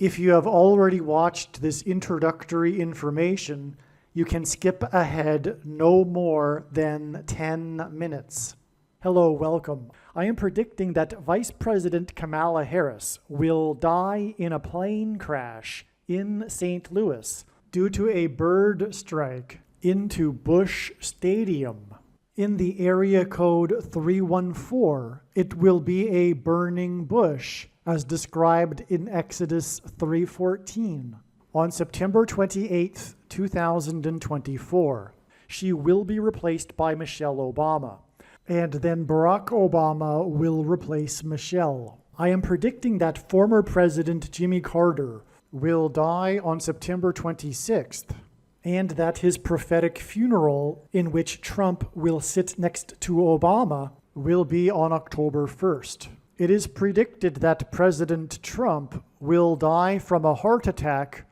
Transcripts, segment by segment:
If you have already watched this introductory information, you can skip ahead no more than 10 minutes. Hello, welcome. I am predicting that Vice President Kamala Harris will die in a plane crash in St. Louis due to a bird strike into Busch Stadium. In the area code 314, it will be a burning bush, as described in Exodus 3:14. On September 28, 2024, she will be replaced by Michelle Obama, and then Barack Obama will replace Michelle. I am predicting that former President Jimmy Carter will die on September 26th, and that his prophetic funeral, in which Trump will sit next to Obama, will be on October 1st. It is predicted that President Trump will die from a heart attack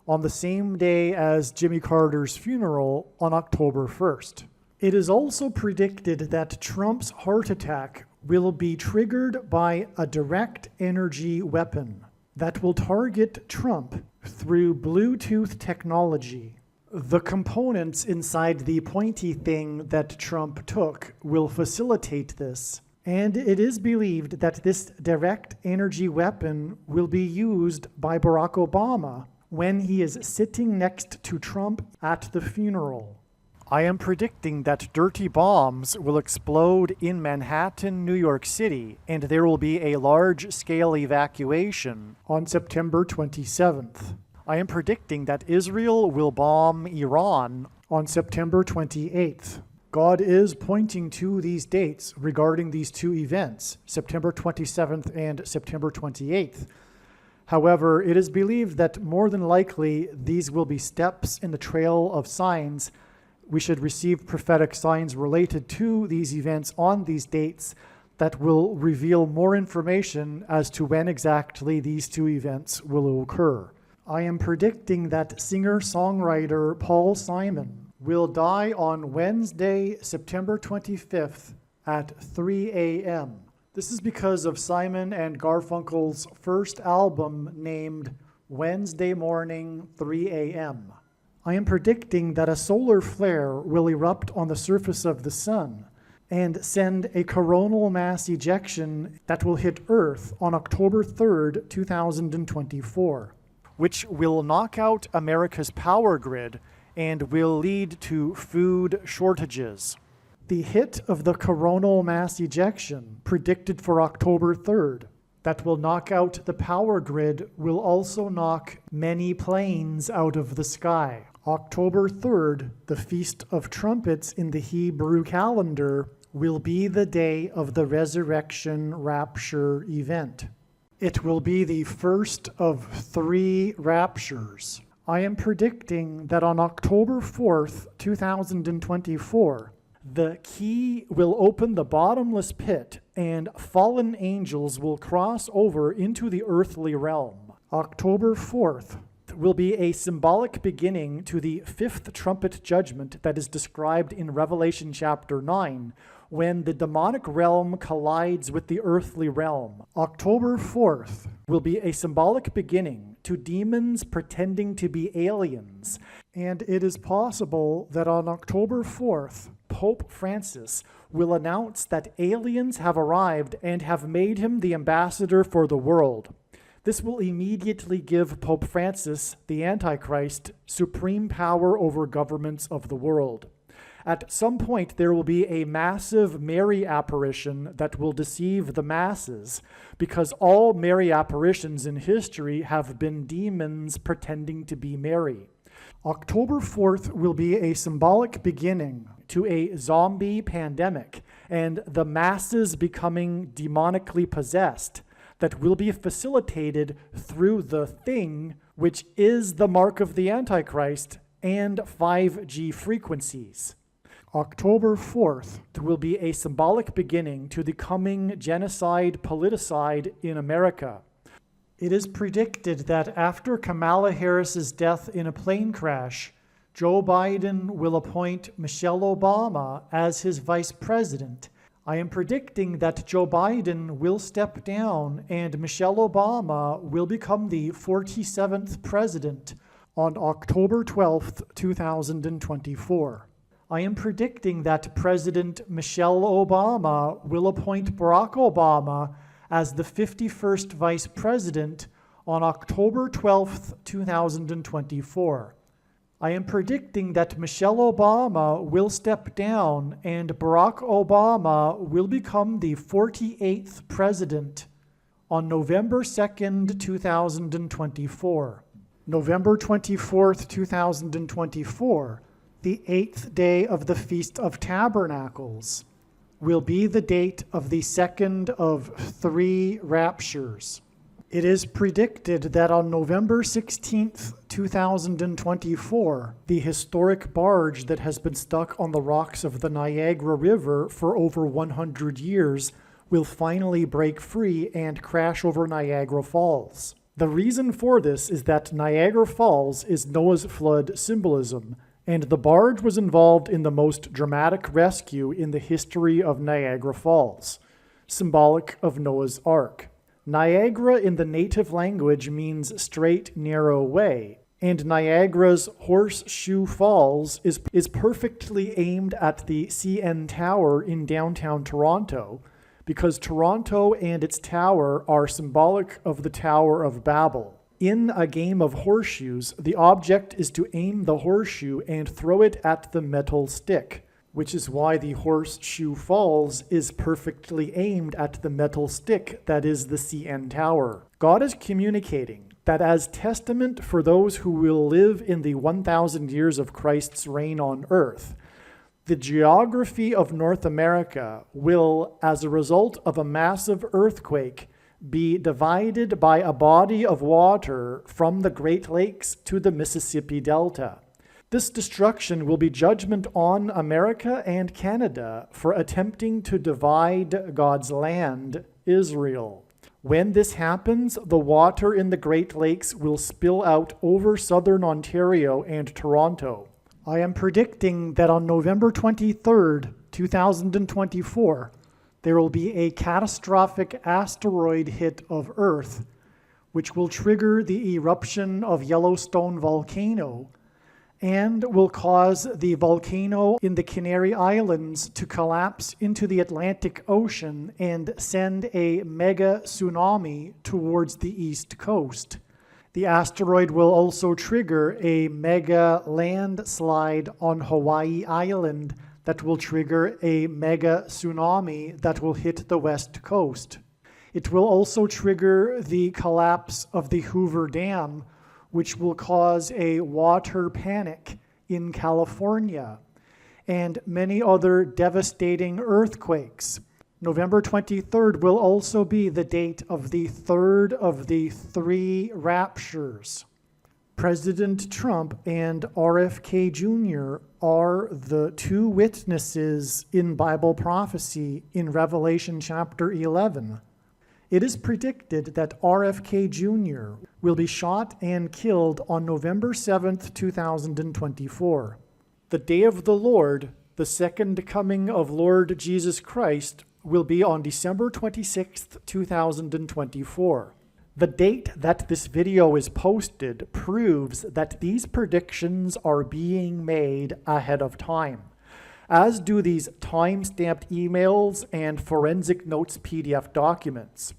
on the same day as Jimmy Carter's funeral on October 1st. It is also predicted that Trump's heart attack will be triggered by a direct energy weapon that will target Trump through Bluetooth technology. The components inside the pointy thing that Trump took will facilitate this, and it is believed that this direct energy weapon will be used by Barack Obama when he is sitting next to Trump at the funeral. I am predicting that dirty bombs will explode in Manhattan, New York City, and there will be a large-scale evacuation on September 27th. I am predicting that Israel will bomb Iran on September 28th. God is pointing to these dates regarding these two events, September 27th and September 28th. However, it is believed that more than likely these will be steps in the trail of signs. We should receive prophetic signs related to these events on these dates that will reveal more information as to when exactly these two events will occur. I am predicting that singer-songwriter Paul Simon will die on Wednesday, September 25th at 3 a.m. This is because of Simon and Garfunkel's first album named Wednesday Morning 3 a.m. I am predicting that a solar flare will erupt on the surface of the sun and send a coronal mass ejection that will hit Earth on October 3rd, 2024. Which will knock out America's power grid and will lead to food shortages. The hit of the coronal mass ejection, predicted for October 3rd, that will knock out the power grid, will also knock many planes out of the sky. October 3rd, the Feast of Trumpets in the Hebrew calendar, will be the day of the resurrection rapture event. It will be the first of 3 raptures. I am predicting that on October 4th, 2024, the key will open the bottomless pit and fallen angels will cross over into the earthly realm. October 4th will be a symbolic beginning to the 5th trumpet judgment that is described in Revelation chapter 9, when the demonic realm collides with the earthly realm. October 4th will be a symbolic beginning to demons pretending to be aliens, and it is possible that on October 4th, Pope Francis will announce that aliens have arrived and have made him the ambassador for the world. This will immediately give Pope Francis, the Antichrist, supreme power over governments of the world. At some point, there will be a massive Mary apparition that will deceive the masses, because all Mary apparitions in history have been demons pretending to be Mary. October 4th will be a symbolic beginning to a zombie pandemic and the masses becoming demonically possessed that will be facilitated through the thing, which is the mark of the Antichrist and 5G frequencies. October 4th will be a symbolic beginning to the coming genocide politicide in America. It is predicted that after Kamala Harris's death in a plane crash, Joe Biden will appoint Michelle Obama as his vice president. I am predicting that Joe Biden will step down and Michelle Obama will become the 47th president on October 12th, 2024. I am predicting that President Michelle Obama will appoint Barack Obama as the 51st vice president on October 12th, 2024. I am predicting that Michelle Obama will step down and Barack Obama will become the 48th president on November 2nd, 2024. November 24th, 2024, the 8th day of the Feast of Tabernacles, will be the date of the second of 3 raptures. It is predicted that on November 16th, 2024, the historic barge that has been stuck on the rocks of the Niagara River for over 100 years will finally break free and crash over Niagara Falls. The reason for this is that Niagara Falls is Noah's flood symbolism, and the barge was involved in the most dramatic rescue in the history of Niagara Falls, symbolic of Noah's Ark. Niagara in the native language means straight, narrow way, and Niagara's Horseshoe Falls is perfectly aimed at the CN Tower in downtown Toronto, because Toronto and its tower are symbolic of the Tower of Babel. In a game of horseshoes, the object is to aim the horseshoe and throw it at the metal stick, which is why the Horseshoe Falls is perfectly aimed at the metal stick that is the CN Tower. God is communicating that as testament for those who will live in the 1,000 years of Christ's reign on earth, the geography of North America will, as a result of a massive earthquake, be divided by a body of water from the Great Lakes to the Mississippi Delta. This destruction will be judgment on America and Canada for attempting to divide God's land, Israel. When this happens, the water in the Great Lakes will spill out over southern Ontario and Toronto. I am predicting that on November 23rd, 2024, there will be a catastrophic asteroid hit of Earth, which will trigger the eruption of Yellowstone volcano and will cause the volcano in the Canary Islands to collapse into the Atlantic Ocean and send a mega tsunami towards the east coast. The asteroid will also trigger a mega landslide on Hawaii Island that will trigger a mega tsunami that will hit the west coast. It will also trigger the collapse of the Hoover Dam, which will cause a water panic in California, and many other devastating earthquakes. November 23rd will also be the date of the third of the 3 raptures. President Trump and RFK Jr. are the 2 witnesses in Bible prophecy in Revelation chapter 11. It is predicted that RFK Jr. will be shot and killed on November 7th, 2024. The day of the Lord, the second coming of Lord Jesus Christ, will be on December 26th, 2024. The date that this video is posted proves that these predictions are being made ahead of time, as do these time-stamped emails and forensic notes PDF documents.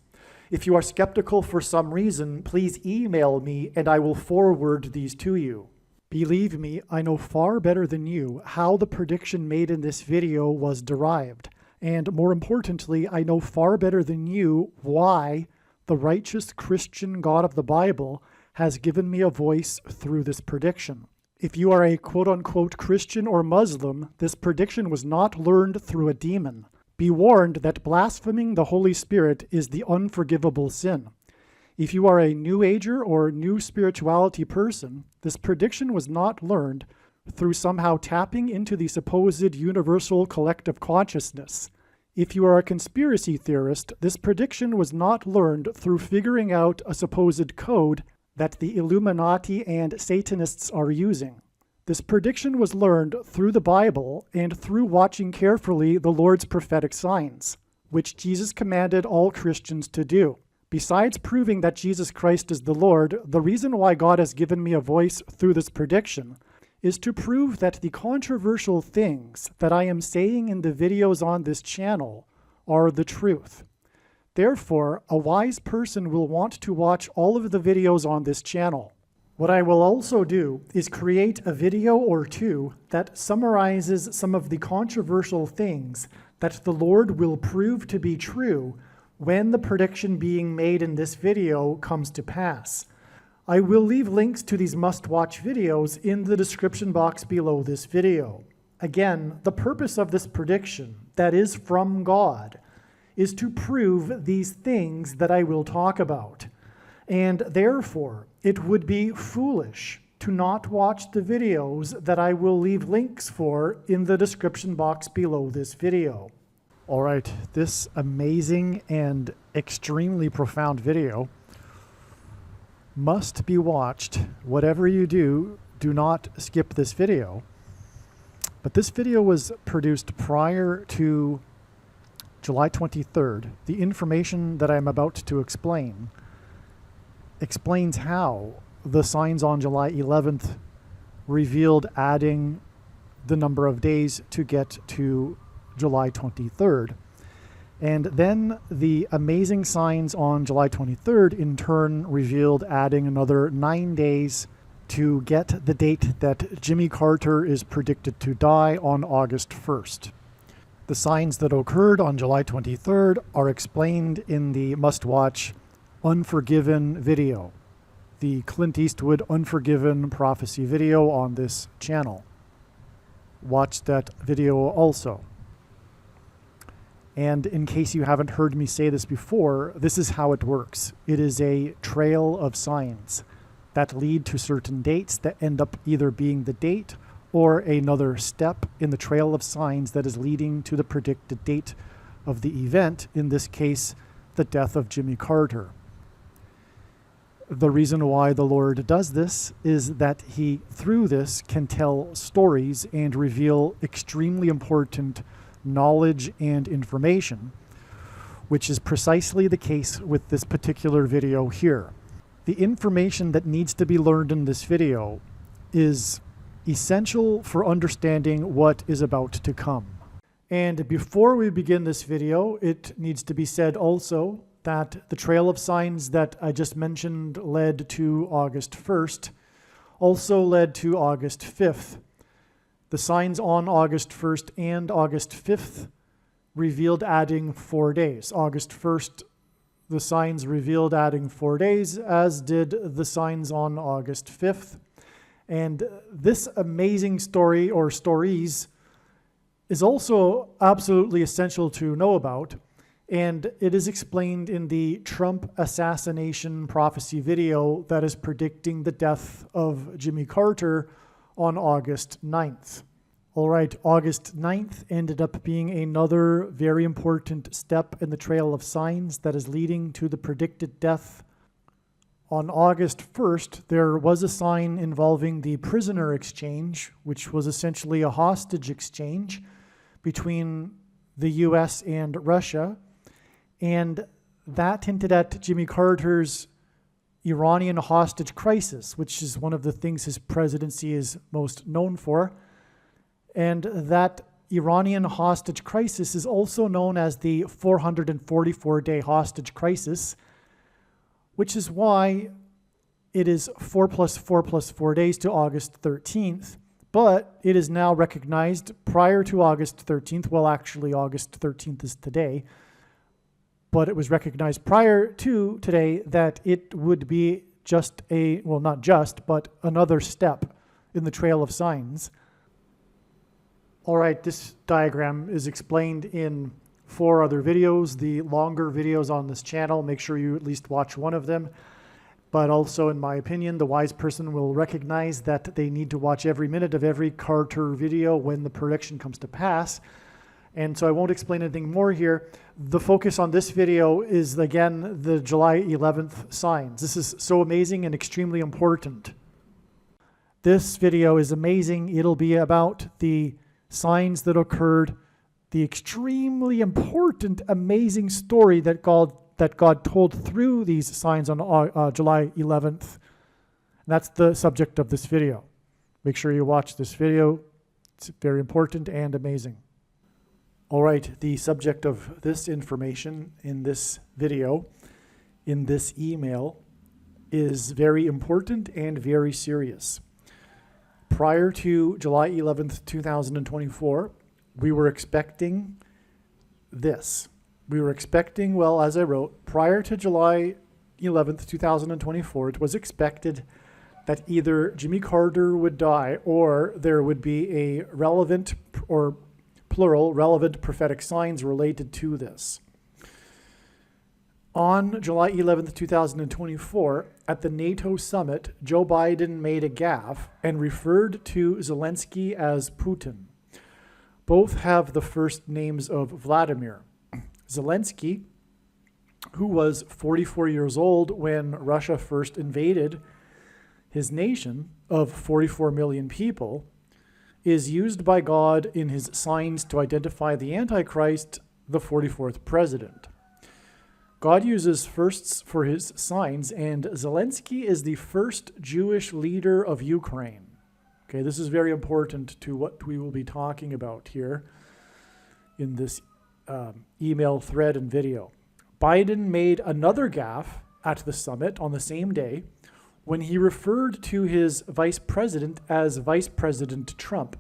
If you are skeptical for some reason, please email me and I will forward these to you. Believe me, I know far better than you how the prediction made in this video was derived. And more importantly, I know far better than you why the righteous Christian God of the Bible has given me a voice through this prediction. If you are a quote-unquote Christian or Muslim, this prediction was not learned through a demon. Be warned that blaspheming the Holy Spirit is the unforgivable sin. If you are a New Ager or New Spirituality person, this prediction was not learned through somehow tapping into the supposed universal collective consciousness. If you are a conspiracy theorist, this prediction was not learned through figuring out a supposed code that the Illuminati and Satanists are using. This prediction was learned through the Bible and through watching carefully the Lord's prophetic signs, which Jesus commanded all Christians to do. Besides proving that Jesus Christ is the Lord, the reason why God has given me a voice through this prediction is to prove that the controversial things that I am saying in the videos on this channel are the truth. Therefore, a wise person will want to watch all of the videos on this channel. What I will also do is create a video or two that summarizes some of the controversial things that the Lord will prove to be true when the prediction being made in this video comes to pass. I will leave links to these must-watch videos in the description box below this video. Again, the purpose of this prediction, that is from God, is to prove these things that I will talk about. And therefore, it would be foolish to not watch the videos that I will leave links for in the description box below this video. All right, this amazing and extremely profound video must be watched. Whatever you do, do not skip this video. But this video was produced prior to July 23rd. The information that I'm about to explain explains how the signs on July 11th revealed adding the number of days to get to July 23rd. And then the amazing signs on July 23rd in turn revealed adding another 9 days to get the date that Jimmy Carter is predicted to die on August 1st. The signs that occurred on July 23rd are explained in the must-watch Unforgiven video, the Clint Eastwood Unforgiven prophecy video on this channel. Watch that video also. And in case you haven't heard me say this before, this is how it works. It is a trail of signs that lead to certain dates that end up either being the date or another step in the trail of signs that is leading to the predicted date of the event, in this case, the death of Jimmy Carter. The reason why the Lord does this is that he, through this, can tell stories and reveal extremely important knowledge and information, which is precisely the case with this particular video here. The information that needs to be learned in this video is essential for understanding what is about to come. And before we begin this video, it needs to be said also that the trail of signs that I just mentioned led to August 1st, also led to August 5th. The signs on August 1st and August 5th revealed adding 4 days. August 1st, the signs revealed adding 4 days, as did the signs on August 5th. And this amazing story, or stories, is also absolutely essential to know about. And it is explained in the Trump assassination prophecy video that is predicting the death of Jimmy Carter on August 9th. All right, August 9th ended up being another very important step in the trail of signs that is leading to the predicted death. On August 1st, there was a sign involving the prisoner exchange, which was essentially a hostage exchange between the US and Russia. And that hinted at Jimmy Carter's Iranian hostage crisis, which is one of the things his presidency is most known for. And that Iranian hostage crisis is also known as the 444-day hostage crisis, which is why it is 4 plus 4 plus 4 days to August 13th. But it is now recognized prior to August 13th. Well, actually, August 13th is today. But it was recognized prior to today that it would be just a, well, not just, but another step in the trail of signs. All right, this diagram is explained in 4 other videos, the longer videos on this channel. Make sure you at least watch one of them. But also, in my opinion, the wise person will recognize that they need to watch every minute of every Carter video when the prediction comes to pass. And so I won't explain anything more here. The focus on this video is, again, the July 11th signs. This is so amazing and extremely important. This video is amazing. It'll be about the signs that occurred, the extremely important, amazing story that God told through these signs on July 11th. And that's the subject of this video. Make sure you watch this video. It's very important and amazing. All right, the subject of this information in this video, in this email, is very important and very serious. Prior to July 11th, 2024, we were expecting this. We were expecting, well, as I wrote, prior to July 11th, 2024, it was expected that either Jimmy Carter would die or there would be a relevant, or plural, relevant prophetic signs related to this. On July 11th, 2024, at the NATO summit, Joe Biden made a gaffe and referred to Zelensky as Putin. Both have the first names of Vladimir. Zelensky, who was 44 years old when Russia first invaded his nation of 44 million people, is used by God in his signs to identify the Antichrist, the 44th president. God uses firsts for his signs, and Zelensky is the first Jewish leader of Ukraine. Okay, this is very important to what we will be talking about here in this email thread and video. Biden made another gaffe at the summit on the same day when he referred to his vice president as Vice President Trump.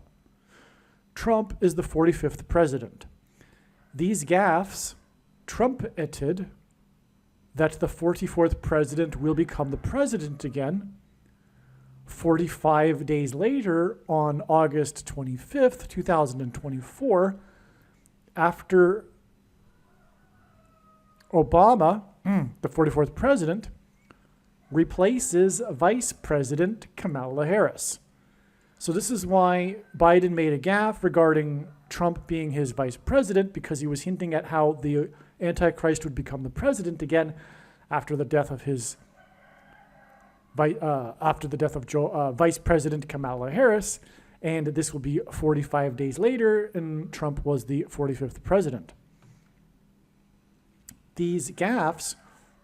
Trump is the 45th president. These gaffes trumpeted that the 44th president will become the president again 45 days later on August 25th, 2024, after Obama, the 44th president, replaces Vice President Kamala Harris. So this is why Biden made a gaffe regarding Trump being his vice president, because he was hinting at how the Antichrist would become the president again after the death of his Vice President Kamala Harris, and this will be 45 days later, and Trump was the 45th president. These gaffes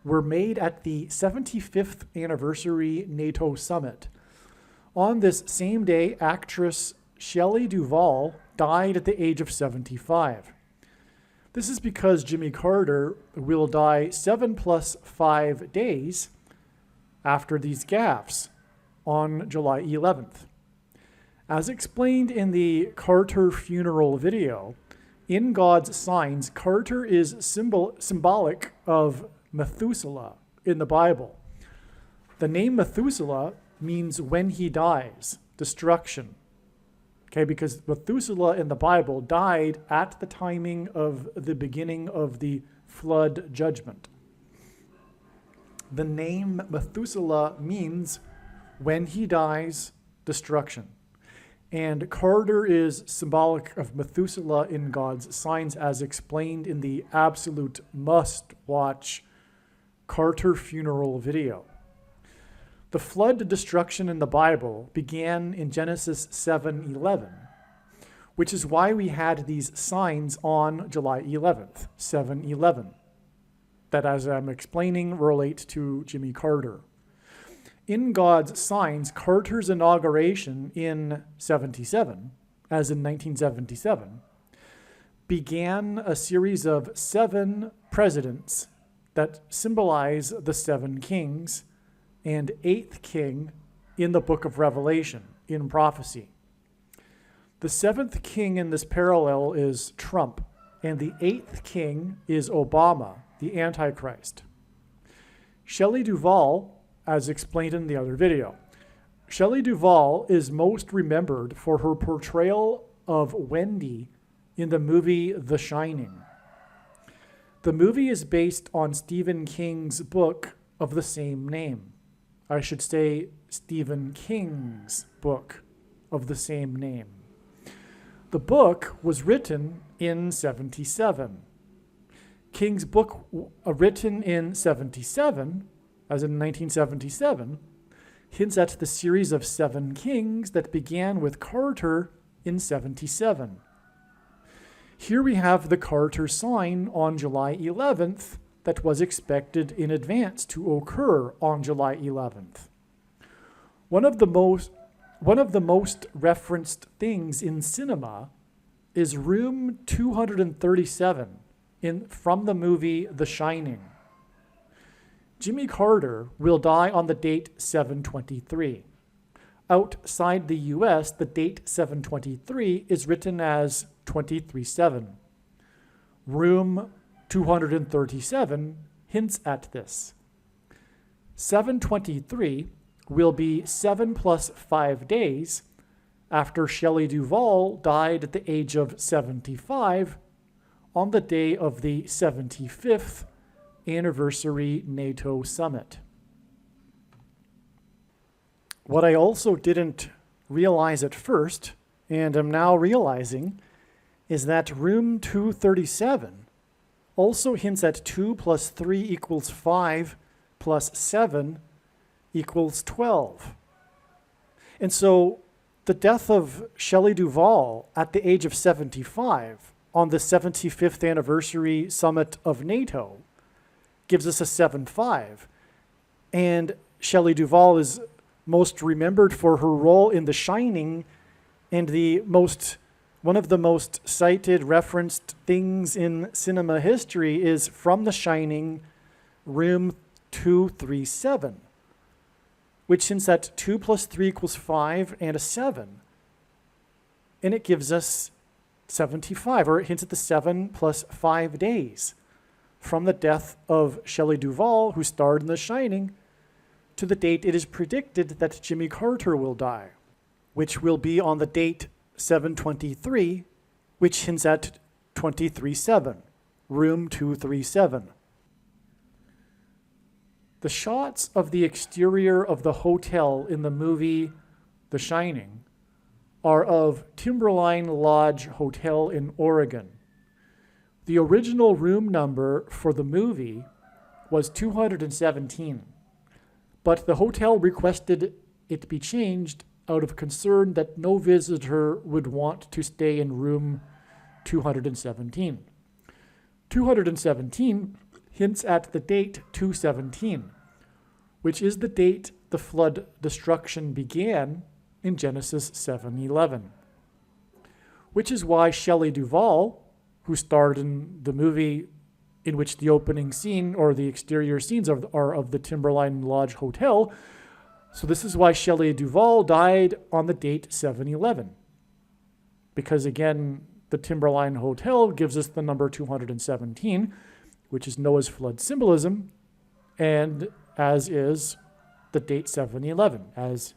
were made at the 75th anniversary NATO summit. On this same day, actress Shelley Duvall died at the age of 75. This is because Jimmy Carter will die 7 + 5 days after these gaffes on July 11th. As explained in the Carter funeral video, in God's signs, Carter is symbolic of Methuselah in the Bible. The name Methuselah means when he dies, destruction. Okay, because Methuselah in the Bible died at the timing of the beginning of the flood judgment. The name Methuselah means when he dies, destruction. And Carter is symbolic of Methuselah in God's signs, as explained in the absolute must-watch Carter funeral video. The flood destruction in the Bible began in Genesis 7:11, which is why we had these signs on July 11th, 7/11, that, as I'm explaining, relate to Jimmy Carter. In God's signs, Carter's inauguration in 77, as in 1977, began a series of 7 presidents that symbolize the 7 kings and 8th king in the book of Revelation, in prophecy. The 7th king in this parallel is Trump, and the 8th king is Obama, the Antichrist. Shelley Duvall, as explained in the other video. Shelley Duvall is most remembered for her portrayal of Wendy in the movie The Shining. The movie is based on Stephen King's book of the same name. I should say Stephen King's book of the same name. The book was written in 77. King's book, written in 77, as in 1977, hints at the series of 7 kings that began with Carter in 77. Here we have the Carter sign on July 11th that was expected in advance to occur on July 11th. One of the most referenced things in cinema is room 237 from the movie The Shining. Jimmy Carter will die on the date 7/23. Outside the US, the date 7/23 is written as 23/7. Room 237 hints at this. 7/23 will be 7 plus 5 days after Shelley Duvall died at the age of 75 on the day of the 75th anniversary NATO summit. What I also didn't realize at first, and am now realizing, is that room 237 also hints at 2 plus 3 equals 5 plus 7 equals 12. And so the death of Shelley Duvall at the age of 75 on the 75th anniversary summit of NATO gives us a 7-5. And Shelley Duvall is most remembered for her role in The Shining, and one of the most cited, referenced things in cinema history is from The Shining, room 237, which hints at 2 plus 3 equals 5 and a 7. And it gives us 75, or it hints at the 7 plus 5 days from the death of Shelley Duvall, who starred in The Shining, to the date it is predicted that Jimmy Carter will die, which will be on the date 7/23, which hints at 23/7, room 237. The shots of the exterior of the hotel in the movie The Shining are of Timberline Lodge Hotel in Oregon. The original room number for the movie was 217, but the hotel requested it be changed out of concern that no visitor would want to stay in room 217. 217 hints at the date 217, which is the date the flood destruction began in Genesis 7:11, which is why Shelley Duvall, who starred in the movie in which the opening scene or the exterior scenes are of the Timberline Lodge Hotel, so this is why Shelley Duvall died on the date 7/11, because again, the Timberline Hotel gives us the number 217, which is Noah's flood symbolism, and as is the date 7/11, as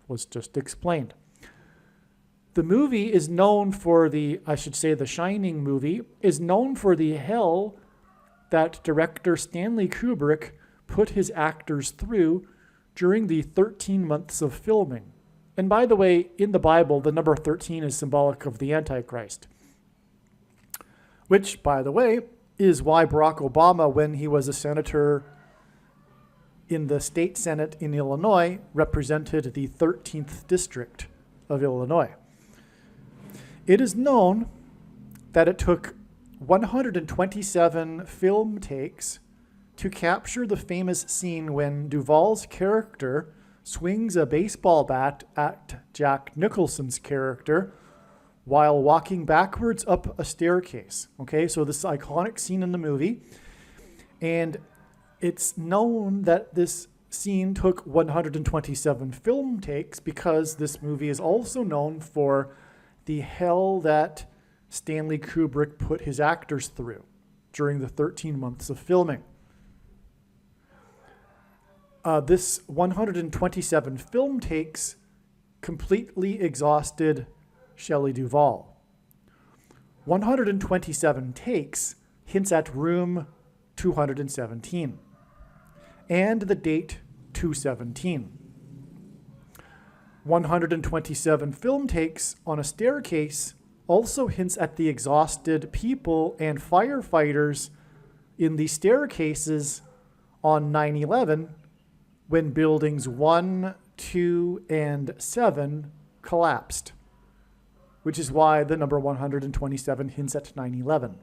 was just explained. The movie is known for the Shining movie, is known for the hell that director Stanley Kubrick put his actors through during the 13 months of filming. And by the way, in the Bible, the number 13 is symbolic of the Antichrist, which, by the way, is why Barack Obama, when he was a senator in the state Senate in Illinois, represented the 13th district of Illinois. It is known that it took 127 film takes to capture the famous scene when Duvall's character swings a baseball bat at Jack Nicholson's character while walking backwards up a staircase. Okay, so this iconic scene in the movie. And it's known that this scene took 127 film takes because this movie is also known for the hell that Stanley Kubrick put his actors through during the 13 months of filming. This 127 film takes completely exhausted Shelley Duvall. 127 takes hints at room 217 and the date 217. 127 film takes on a staircase also hints at the exhausted people and firefighters in the staircases on 9/11 when buildings 1, 2, and 7 collapsed, which is why the number 127 hints at 9/11.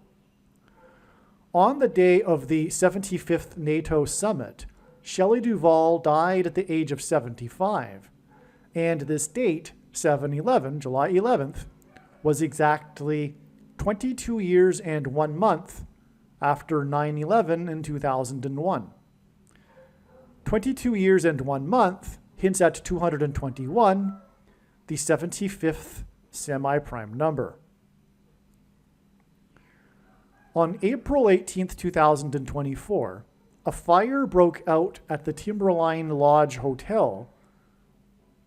On the day of the 75th NATO summit, Shelley Duvall died at the age of 75, and this date, 7/11, July 11th, was exactly 22 years and 1 month after 9/11 in 2001. 22 years and 1 month hints at 221, the 75th semi-prime number. On April 18th, 2024, a fire broke out at the Timberline Lodge Hotel,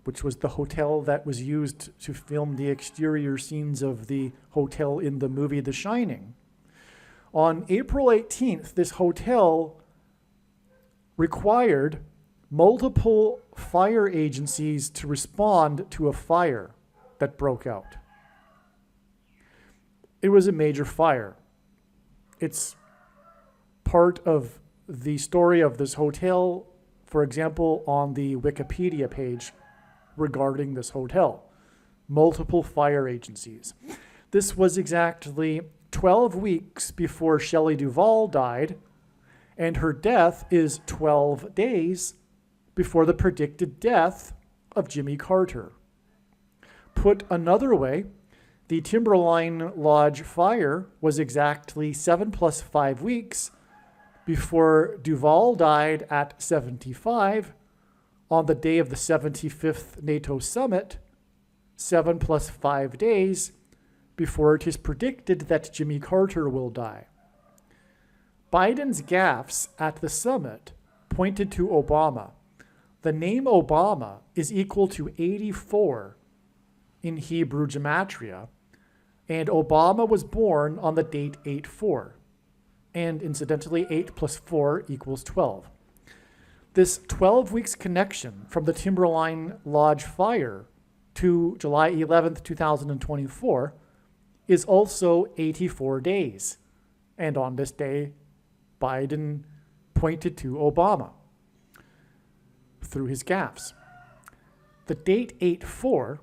which was the hotel that was used to film the exterior scenes of the hotel in the movie The Shining. On April 18th, this hotel required multiple fire agencies to respond to a fire that broke out. It was a major fire. It's part of the story of this hotel, for example, on the Wikipedia page regarding this hotel. Multiple fire agencies. This was exactly 12 weeks before Shelley Duvall died, and her death is 12 days before the predicted death of Jimmy Carter. Put another way, the Timberline Lodge fire was exactly 7 plus 5 weeks before Duvall died at 75 on the day of the 75th NATO summit, 7 plus 5 days before it is predicted that Jimmy Carter will die. Biden's gaffes at the summit pointed to Obama. The name Obama is equal to 84 in Hebrew gematria, and Obama was born on the date 8/4. And incidentally, 8 plus 4 equals 12. This 12 weeks connection from the Timberline Lodge fire to July 11th, 2024 is also 84 days. And on this day, Biden pointed to Obama through his gaffes. The date 8/4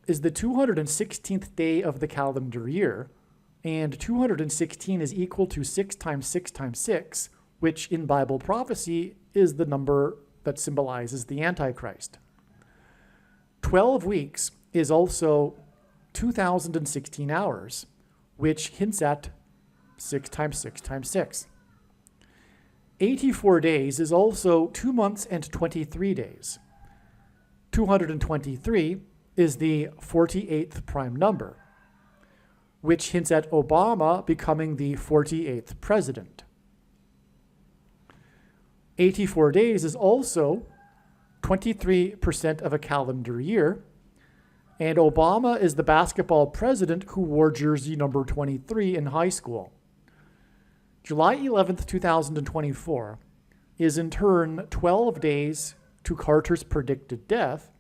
is the 216th day of the calendar year, and 216 is equal to 6 times 6 times 6, which in Bible prophecy is the number that symbolizes the Antichrist. 12 weeks is also 2,016 hours, which hints at 6 times 6 times 6. 84 days is also 2 months and 23 days. 223 is the 48th prime number, which hints at Obama becoming the 48th president. 84 days is also 23% of a calendar year, and Obama is the basketball president who wore jersey number 23 in high school. July 11th, 2024 is in turn 12 days to Carter's predicted death,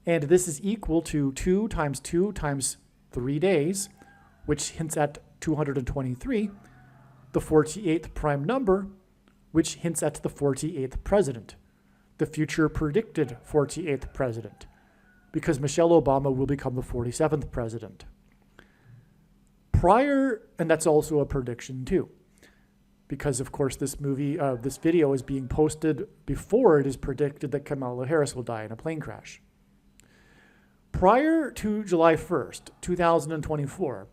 and this is equal to 2 times 2 times 3 days, which hints at 223, the 48th prime number, which hints at the 48th president, the future predicted 48th president, because Michelle Obama will become the 47th president. And that's also a prediction too, because of course this video is being posted before it is predicted that Kamala Harris will die in a plane crash. Prior to July 1st, 2024,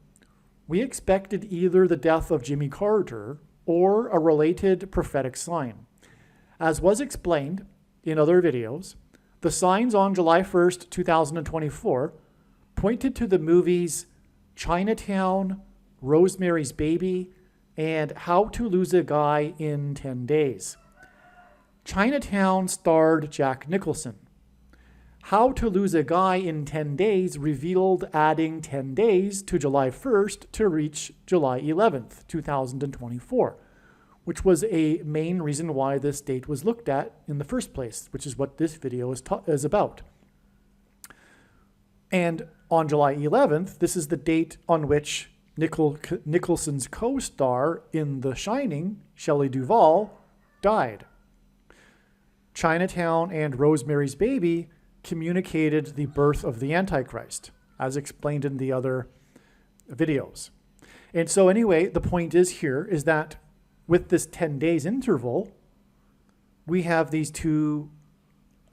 we expected either the death of Jimmy Carter or a related prophetic sign. As was explained in other videos, the signs on July 1st, 2024 pointed to the movies Chinatown, Rosemary's Baby, and How to Lose a Guy in 10 Days. Chinatown starred Jack Nicholson. How to Lose a Guy in 10 Days revealed adding 10 days to July 1st to reach July 11th, 2024, which was a main reason why this date was looked at in the first place, which is what this video is about. And on July 11th, this is the date on which Nicholson's co-star in The Shining, Shelley Duvall, died. Chinatown and Rosemary's Baby communicated the birth of the Antichrist, as explained in the other videos. And so anyway, the point is here is that with this 10 days interval, we have these two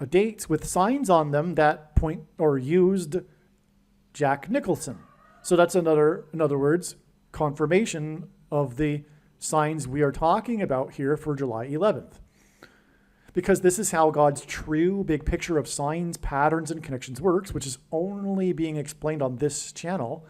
dates with signs on them that point or used Jack Nicholson. So that's in other words, confirmation of the signs we are talking about here for July 11th. Because this is how God's true big picture of signs, patterns, and connections works, which is only being explained on this channel.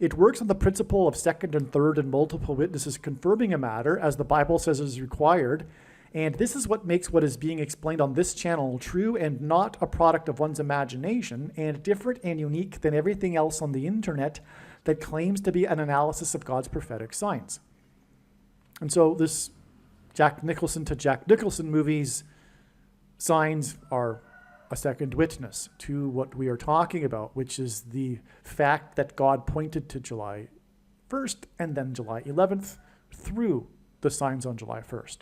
It works on the principle of second and third and multiple witnesses confirming a matter, as the Bible says is required. And this is what makes what is being explained on this channel true and not a product of one's imagination, and different and unique than everything else on the internet that claims to be an analysis of God's prophetic signs. And so this Jack Nicholson to Jack Nicholson movies signs are a second witness to what we are talking about, which is the fact that God pointed to July 1st and then July 11th through the signs on July 1st.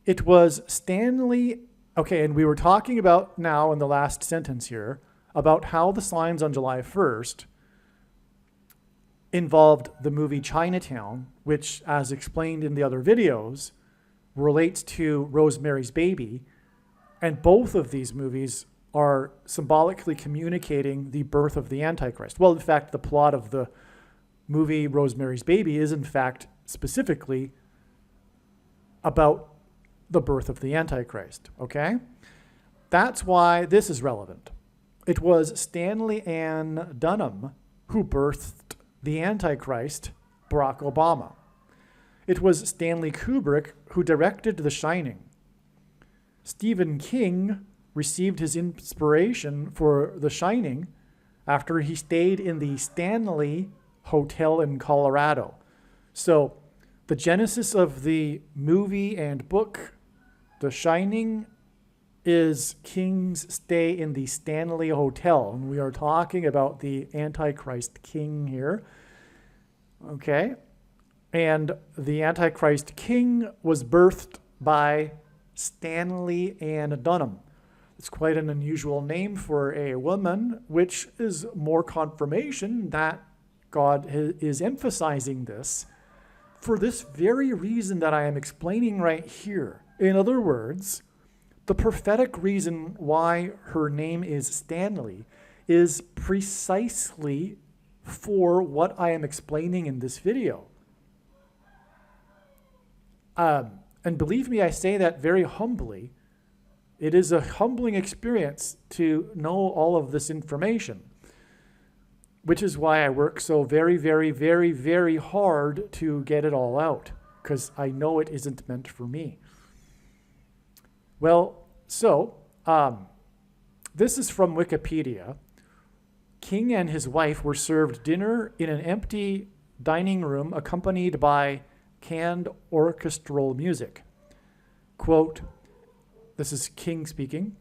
It was Stanley, okay, and we were talking about now in the last sentence here about how the signs on July 1st involved the movie Chinatown, which, as explained in the other videos, relates to Rosemary's Baby. And both of these movies are symbolically communicating the birth of the Antichrist. Well, in fact, the plot of the movie Rosemary's Baby is, in fact, specifically about the birth of the Antichrist, okay? That's why this is relevant. It was Stanley Ann Dunham who birthed the Antichrist, Barack Obama. It was Stanley Kubrick who directed The Shining. Stephen King received his inspiration for The Shining after he stayed in the Stanley Hotel in Colorado. So the genesis of the movie and book The Shining is King's stay in the Stanley Hotel. And we are talking about the Antichrist King here. Okay. And the Antichrist King was birthed by Stanley Ann Dunham. It's quite an unusual name for a woman, which is more confirmation that God is emphasizing this for this very reason that I am explaining right here. In other words, the prophetic reason why her name is Stanley is precisely for what I am explaining in this video. And believe me, I say that very humbly. It is a humbling experience to know all of this information, which is why I work so very, very, very, very hard to get it all out, because I know it isn't meant for me. Well, so this is from Wikipedia. King and his wife were served dinner in an empty dining room accompanied by canned orchestral music. Quote, this is King speaking,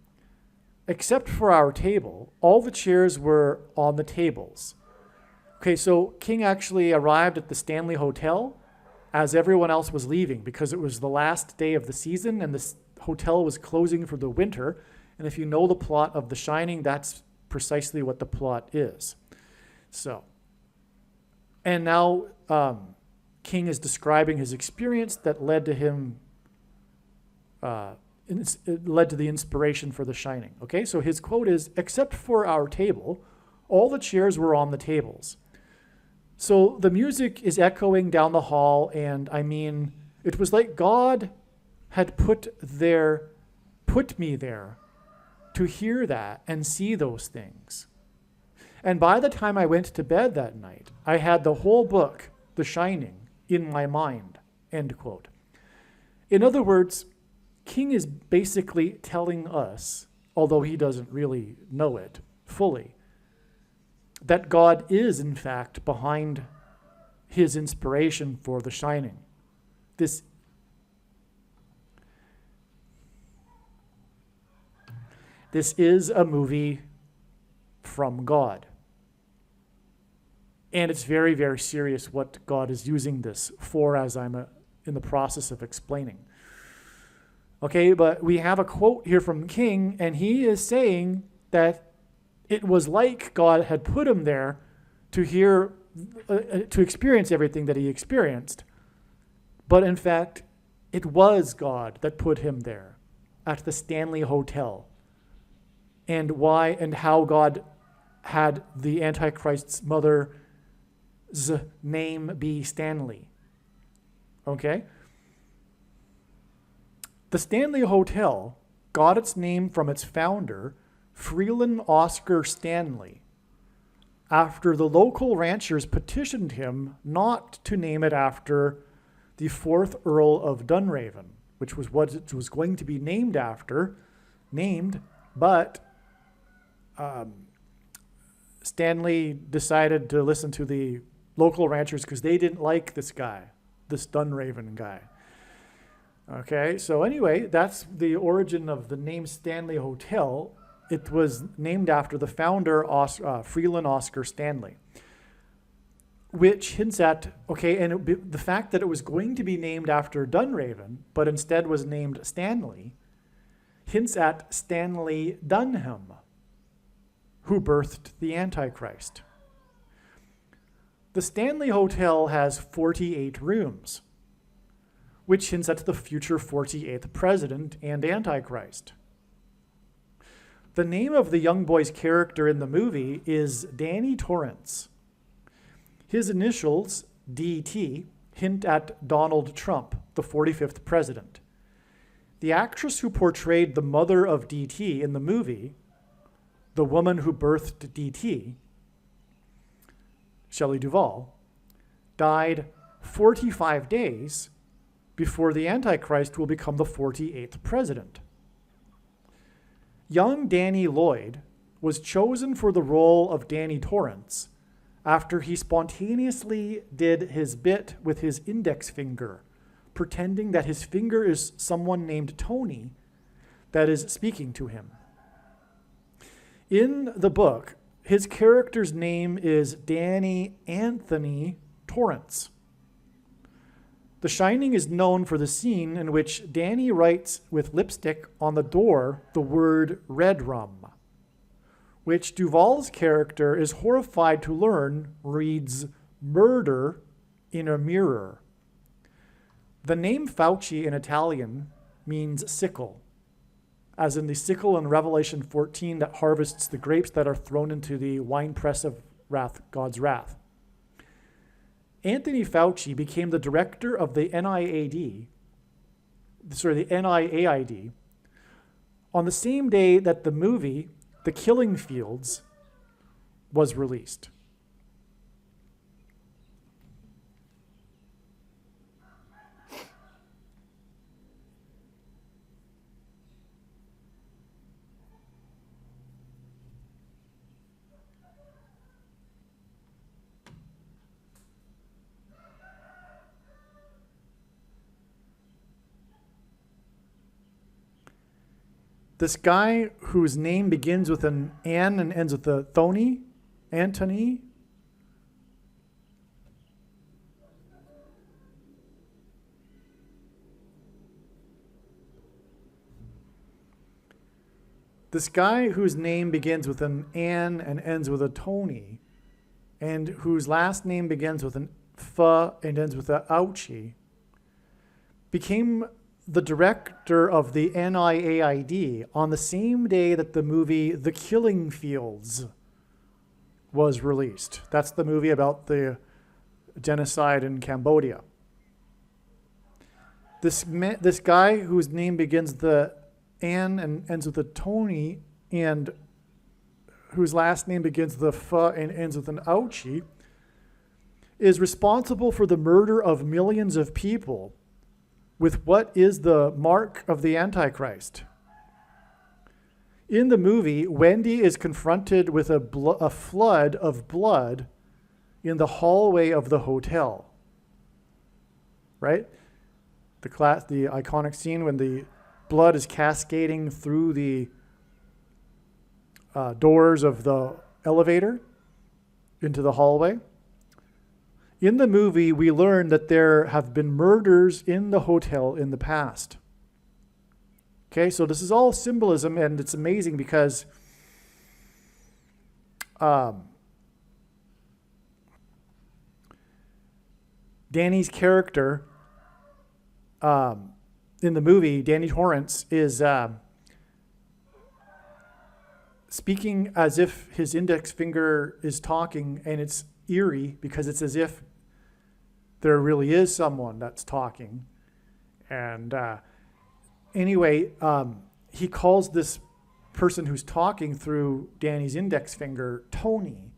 except for our table, all the chairs were on the tables. Okay, so King actually arrived at the Stanley Hotel as everyone else was leaving because it was the last day of the season and the hotel was closing for the winter. And if you know the plot of The Shining, that's precisely what the plot is. So, and now King is describing his experience that led to him, it led to the inspiration for The Shining. Okay, so his quote is, except for our table, all the chairs were on the tables. So the music is echoing down the hall, and I mean, it was like God had put me there to hear that and see those things. And by the time I went to bed that night, I had the whole book, The Shining, in my mind, end quote. In other words, King is basically telling us, although he doesn't really know it fully, that God is, in fact, behind his inspiration for The Shining. This is a movie from God. And it's very, very serious what God is using this for, as I'm in the process of explaining. Okay, but we have a quote here from King, and he is saying that it was like God had put him there to hear, to experience everything that he experienced. But in fact, it was God that put him there at the Stanley Hotel. And why and how God had the Antichrist's mother's name be Stanley. Okay? The Stanley Hotel got its name from its founder, Freeland Oscar Stanley, after the local ranchers petitioned him not to name it after the 4th Earl of Dunraven, which was what it was going to be named after, but Stanley decided to listen to the local ranchers because they didn't like this guy, this Dunraven guy. Okay, so anyway, that's the origin of the name Stanley Hotel. It was named after the founder, Freeland Oscar Stanley, which hints at, the fact that it was going to be named after Dunraven, but instead was named Stanley, hints at Stanley Dunham, who birthed the Antichrist. The Stanley Hotel has 48 rooms, which hints at the future 48th president and Antichrist. The name of the young boy's character in the movie is Danny Torrance. His initials, DT, hint at Donald Trump, the 45th president. The actress who portrayed the mother of DT in the movie, the woman who birthed DT, Shelley Duvall, died 45 days before the Antichrist will become the 48th president. Young Danny Lloyd was chosen for the role of Danny Torrance after he spontaneously did his bit with his index finger, pretending that his finger is someone named Tony that is speaking to him. In the book, his character's name is Danny Anthony Torrance. The Shining is known for the scene in which Danny writes with lipstick on the door the word red rum, which Duvall's character is horrified to learn reads murder in a mirror. The name Fauci in Italian means sickle, as in the sickle in Revelation 14 that harvests the grapes that are thrown into the winepress of God's wrath. Anthony Fauci became the director of the NIAID on the same day that the movie, The Killing Fields, was released. This guy whose name begins with an N and ends with a Thony, Anthony. This guy whose name begins with an N and ends with a Tony, and whose last name begins with an F and ends with a Ouchie, became the director of the NIAID on the same day that the movie The Killing Fields was released. That's the movie about the genocide in Cambodia. This guy whose name begins with the N and ends with a Tony, and whose last name begins with a F and ends with an Ouchie, is responsible for the murder of millions of people with what is the mark of the Antichrist. In the movie, Wendy is confronted with a flood of blood in the hallway of the hotel. Right? The iconic scene when the blood is cascading through the doors of the elevator into the hallway. In the movie, we learn that there have been murders in the hotel in the past. Okay, so this is all symbolism, and it's amazing because Danny's character in the movie, Danny Torrance, is speaking as if his index finger is talking, and it's eerie because it's as if there really is someone that's talking. And anyway, he calls this person who's talking through Danny's index finger Tony.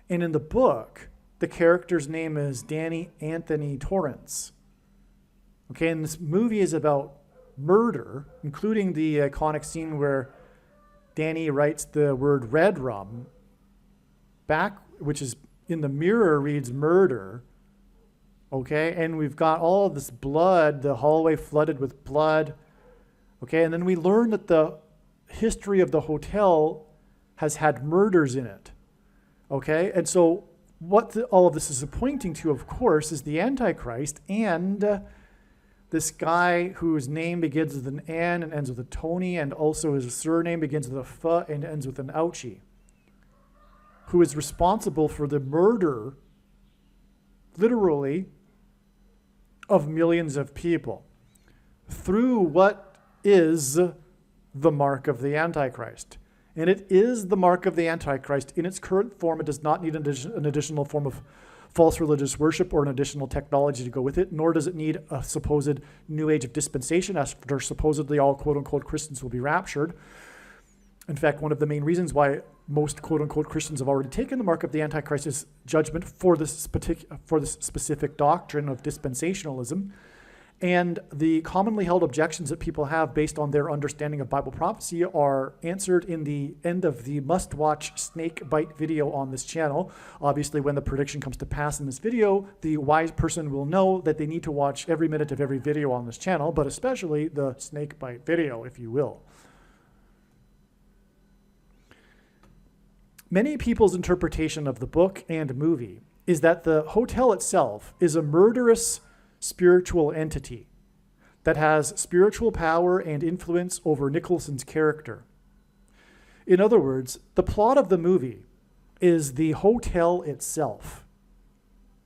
And in the book, the character's name is Danny Anthony Torrance. Okay, and this movie is about murder, including the iconic scene where Danny writes the word red rum back, which is in the mirror reads murder. Okay, and we've got all of this blood, the hallway flooded with blood. Okay, and then we learn that the history of the hotel has had murders in it. Okay, and so what all of this is pointing to, of course, is the Antichrist and this guy whose name begins with an N and ends with a Tony, and also his surname begins with a F and ends with an Ouchie, who is responsible for the murder, literally, of millions of people through what is the mark of the Antichrist. And it is the mark of the Antichrist. In its current form, it does not need an additional form of false religious worship or an additional technology to go with it, nor does it need a supposed new age of dispensation after supposedly all quote-unquote Christians will be raptured. In fact, one of the main reasons why most quote-unquote Christians have already taken the mark of the Antichrist is judgment for this specific doctrine of dispensationalism. And the commonly held objections that people have based on their understanding of Bible prophecy are answered in the end of the must-watch snake bite video on this channel. Obviously, when the prediction comes to pass in this video, the wise person will know that they need to watch every minute of every video on this channel, but especially the snake bite video, if you will. Many people's interpretation of the book and movie is that the hotel itself is a murderous spiritual entity that has spiritual power and influence over Nicholson's character. In other words, the plot of the movie is the hotel itself.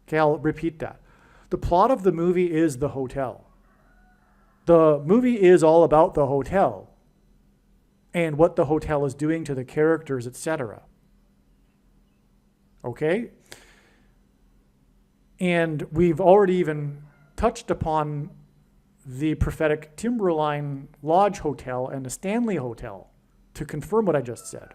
Okay, I'll repeat that. The plot of the movie is the hotel. The movie is all about the hotel and what the hotel is doing to the characters, etc. Okay? And we've already even touched upon the prophetic Timberline Lodge Hotel and the Stanley Hotel to confirm what I just said.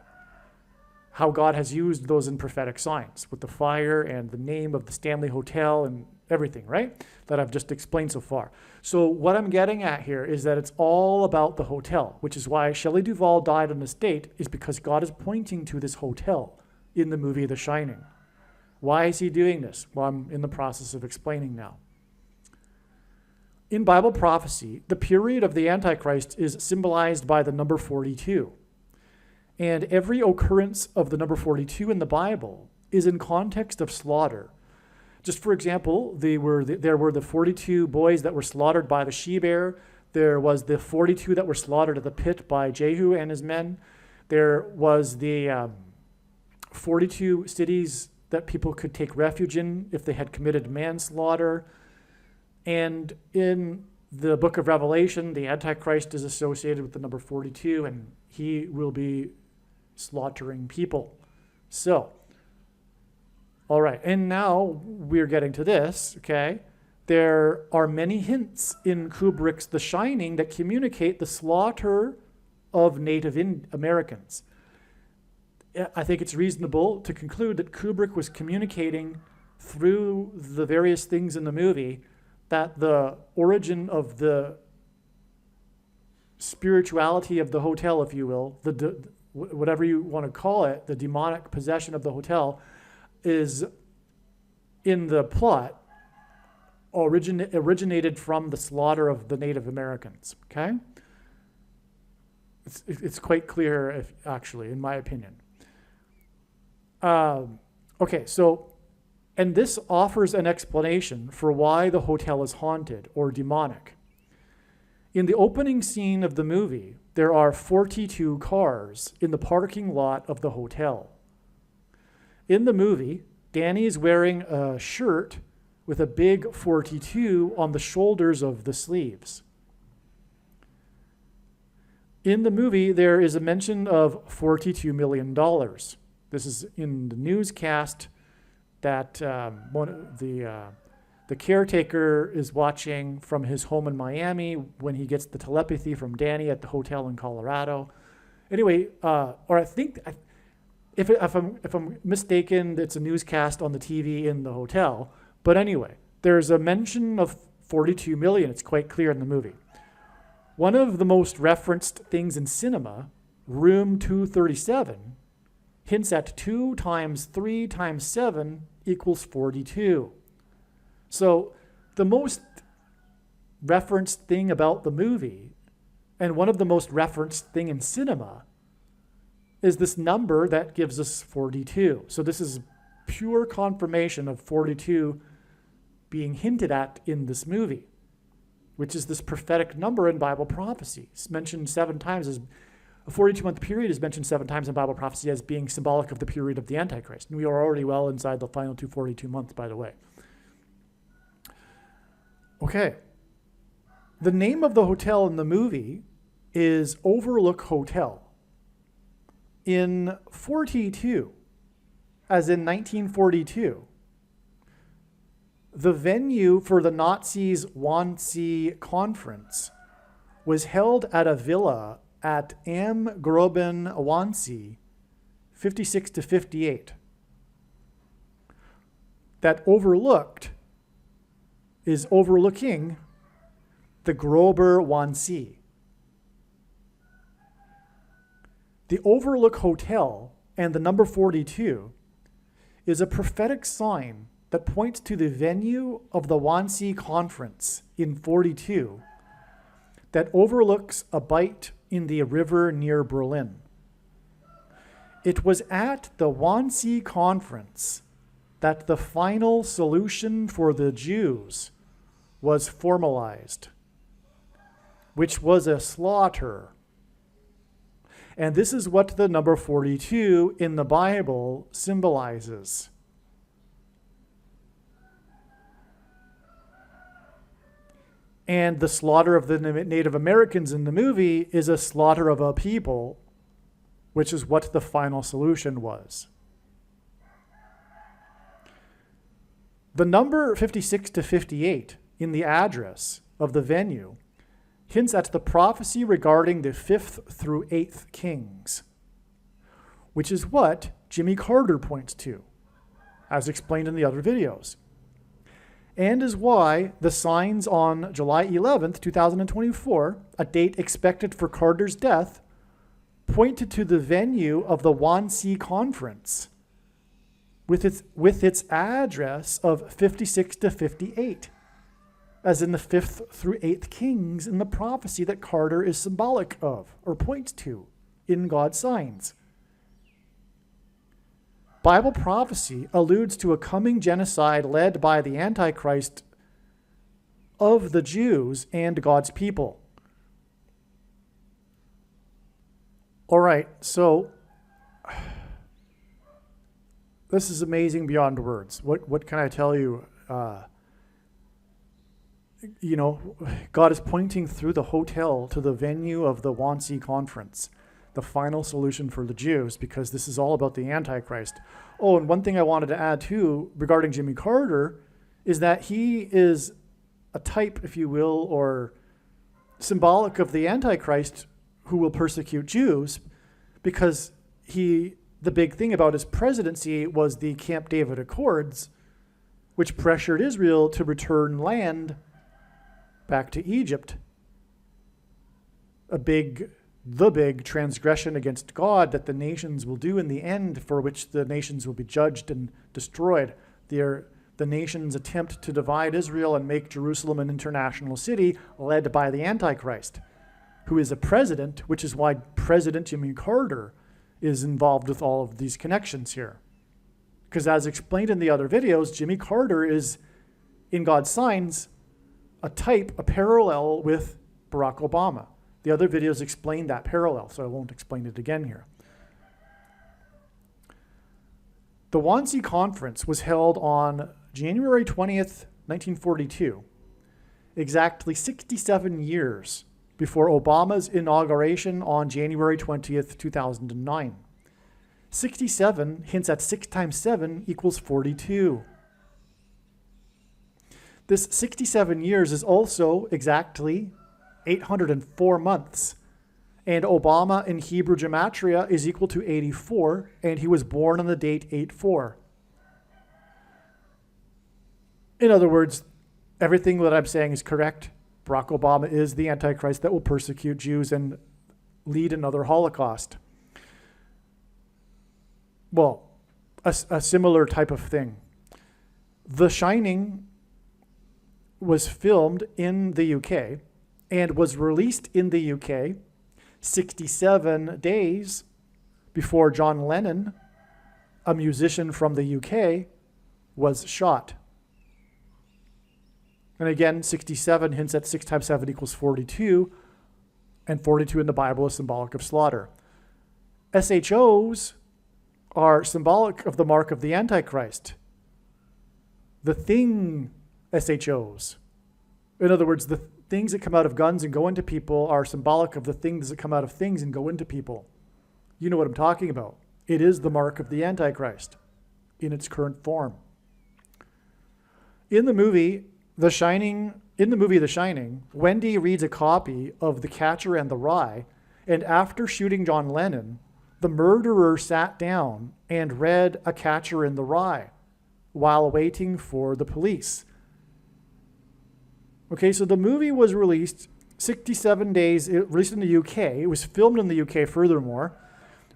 How God has used those in prophetic signs with the fire and the name of the Stanley Hotel and everything, right? That I've just explained so far. So what I'm getting at here is that it's all about the hotel, which is why Shelley Duvall died on this date, is because God is pointing to this hotel in the movie The Shining. Why is he doing this? Well, I'm in the process of explaining now. In Bible prophecy, the period of the Antichrist is symbolized by the number 42. And every occurrence of the number 42 in the Bible is in context of slaughter. Just for example, there were the 42 boys that were slaughtered by the she-bear. There was the 42 that were slaughtered at the pit by Jehu and his men. There was the 42 cities that people could take refuge in if they had committed manslaughter. And in the book of Revelation, the Antichrist is associated with the number 42, and he will be slaughtering people. So, all right, and now we're getting to this, okay? There are many hints in Kubrick's The Shining that communicate the slaughter of Native Americans. I think it's reasonable to conclude that Kubrick was communicating through the various things in the movie that the origin of the spirituality of the hotel, if you will, whatever you want to call it, the demonic possession of the hotel, is in the plot originated from the slaughter of the Native Americans. Okay, it's quite clear, actually, in my opinion. Okay, so. And this offers an explanation for why the hotel is haunted or demonic. In the opening scene of the movie, there are 42 cars in the parking lot of the hotel. In the movie, Danny is wearing a shirt with a big 42 on the shoulders of the sleeves. In the movie, there is a mention of $42 million. This is in the newscast that the caretaker is watching from his home in Miami when he gets the telepathy from Danny at the hotel in Colorado. Anyway, or I think, if I'm mistaken, it's a newscast on the TV in the hotel. But anyway, there's a mention of 42 million. It's quite clear in the movie. One of the most referenced things in cinema, Room 237, hints at 2 times 3 times 7 equals 42. So the most referenced thing about the movie, and one of the most referenced thing in cinema, is this number that gives us 42. So this is pure confirmation of 42 being hinted at in this movie, which is this prophetic number in Bible prophecy. It's mentioned 7 times as a 42-month period is mentioned 7 times in Bible prophecy as being symbolic of the period of the Antichrist. And we are already well inside the final 242 months, by the way. Okay. The name of the hotel in the movie is Overlook Hotel. In 42, as in 1942, the venue for the Nazis' Wannsee conference was held at a villa at Am Groben, Wannsee, 56 to 58. That is overlooking the Grober Wannsee. The Overlook Hotel and the number 42 is a prophetic sign that points to the venue of the Wannsee Conference in 42 that overlooks a bight in the river near Berlin. It was at the Wannsee Conference that the final solution for the Jews was formalized, which was a slaughter. And this is what the number 42 in the Bible symbolizes. And the slaughter of the Native Americans in the movie is a slaughter of a people, which is what the final solution was. The number 56 to 58 in the address of the venue hints at the prophecy regarding the 5th through 8th kings, which is what Jimmy Carter points to, as explained in the other videos, and is why the signs on July 11th, 2024, a date expected for Carter's death, pointed to the venue of the Wannsee Conference with its address of 56 to 58, as in the 5th through 8th kings in the prophecy that Carter is symbolic of, or points to, in God's signs. Bible prophecy alludes to a coming genocide led by the Antichrist of the Jews and God's people. All right, so this is amazing beyond words. What can I tell you? God is pointing through the hotel to the venue of the Wannsee Conference, the final solution for the Jews, because this is all about the Antichrist. Oh, and one thing I wanted to add too regarding Jimmy Carter is that he is a type, if you will, or symbolic of the Antichrist who will persecute Jews, because the big thing about his presidency was the Camp David Accords, which pressured Israel to return land back to Egypt. The big transgression against God that the nations will do in the end, for which the nations will be judged and destroyed. The nations attempt to divide Israel and make Jerusalem an international city, led by the Antichrist, who is a president, which is why President Jimmy Carter is involved with all of these connections here. Because as explained in the other videos, Jimmy Carter is, in God's signs, a type, a parallel with Barack Obama. The other videos explain that parallel, so I won't explain it again here. The Wannsee Conference was held on January 20th, 1942, exactly 67 years before Obama's inauguration on January 20th, 2009. 67 hints at 6 times 7 equals 42. This 67 years is also exactly 804 months. And Obama in Hebrew gematria is equal to 84, and he was born on the date 8/4. In other words, everything that I'm saying is correct. Barack Obama is the Antichrist that will persecute Jews and lead another Holocaust. Well, a similar type of thing. The Shining was filmed in the UK and was released in the UK 67 days before John Lennon, a musician from the UK, was shot. And again, 67 hints at 6 times 7 equals 42, and 42 in the Bible is symbolic of slaughter. SHOs are symbolic of the mark of the Antichrist. The thing SHOs. In other words, the things that come out of guns and go into people are symbolic of the things that come out of things and go into people. You know what I'm talking about. It is the mark of the Antichrist in its current form. In the movie The Shining, Wendy reads a copy of The Catcher in the Rye, and after shooting John Lennon, the murderer sat down and read A Catcher in the Rye while waiting for the police. Okay, so the movie was released 67 days, released in the UK. It was filmed in the UK furthermore.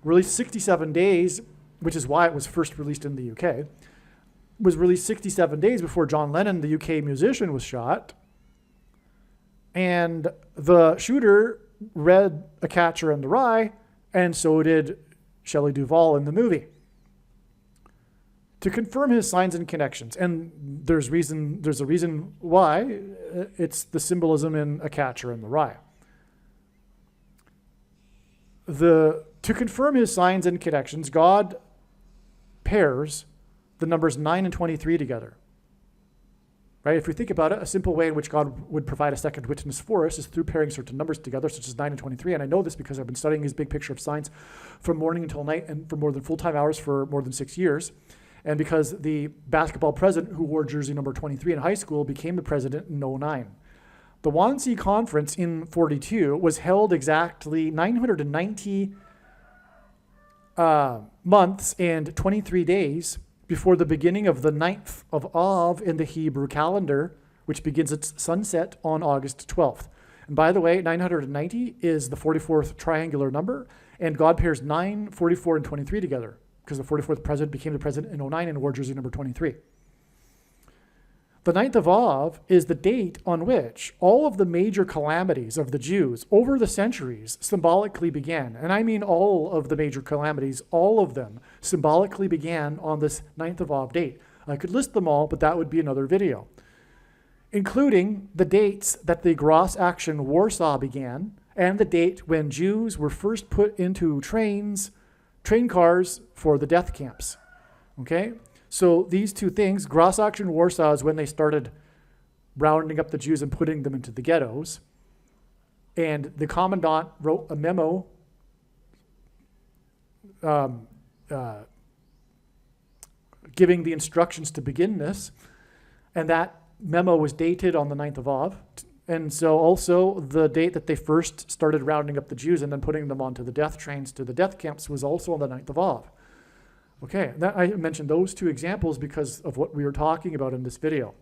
Released 67 days, which is why it was first released in the UK. Was released 67 days before John Lennon, the UK musician, was shot. And the shooter read A Catcher in the Rye, and so did Shelley Duvall in the movie. To confirm his signs and connections, and there's a reason why. It's the symbolism in A Catcher in the Rye. To confirm his signs and connections, God pairs the numbers 9 and 23 together. Right? If we think about it, a simple way in which God would provide a second witness for us is through pairing certain numbers together, such as 9 and 23. And I know this because I've been studying his big picture of signs from morning until night and for more than full-time hours for more than 6 years. And because the basketball president who wore jersey number 23 in high school became the president in 2009. The Wannsee Conference in 42 was held exactly 990 months and 23 days before the beginning of the 9th of Av in the Hebrew calendar, which begins its sunset on August 12th. And by the way, 990 is the 44th triangular number, and God pairs 9, 44, and 23 together, because the 44th president became the president in 2009 and wore jersey number 23. The 9th of Av is the date on which all of the major calamities of the Jews over the centuries symbolically began. And I mean all of the major calamities, all of them symbolically began on this 9th of Av date. I could list them all, but that would be another video. Including the dates that the Gross Action Warsaw began and the date when Jews were first put into train cars for the death camps. Okay? So these two things, Gross Action Warsaw is when they started rounding up the Jews and putting them into the ghettos. And the commandant wrote a memo giving the instructions to begin this. And that memo was dated on the 9th of Av. And so also the date that they first started rounding up the Jews and then putting them onto the death trains to the death camps was also on the 9th of Av. Okay, I mentioned those two examples because of what we were talking about in this video.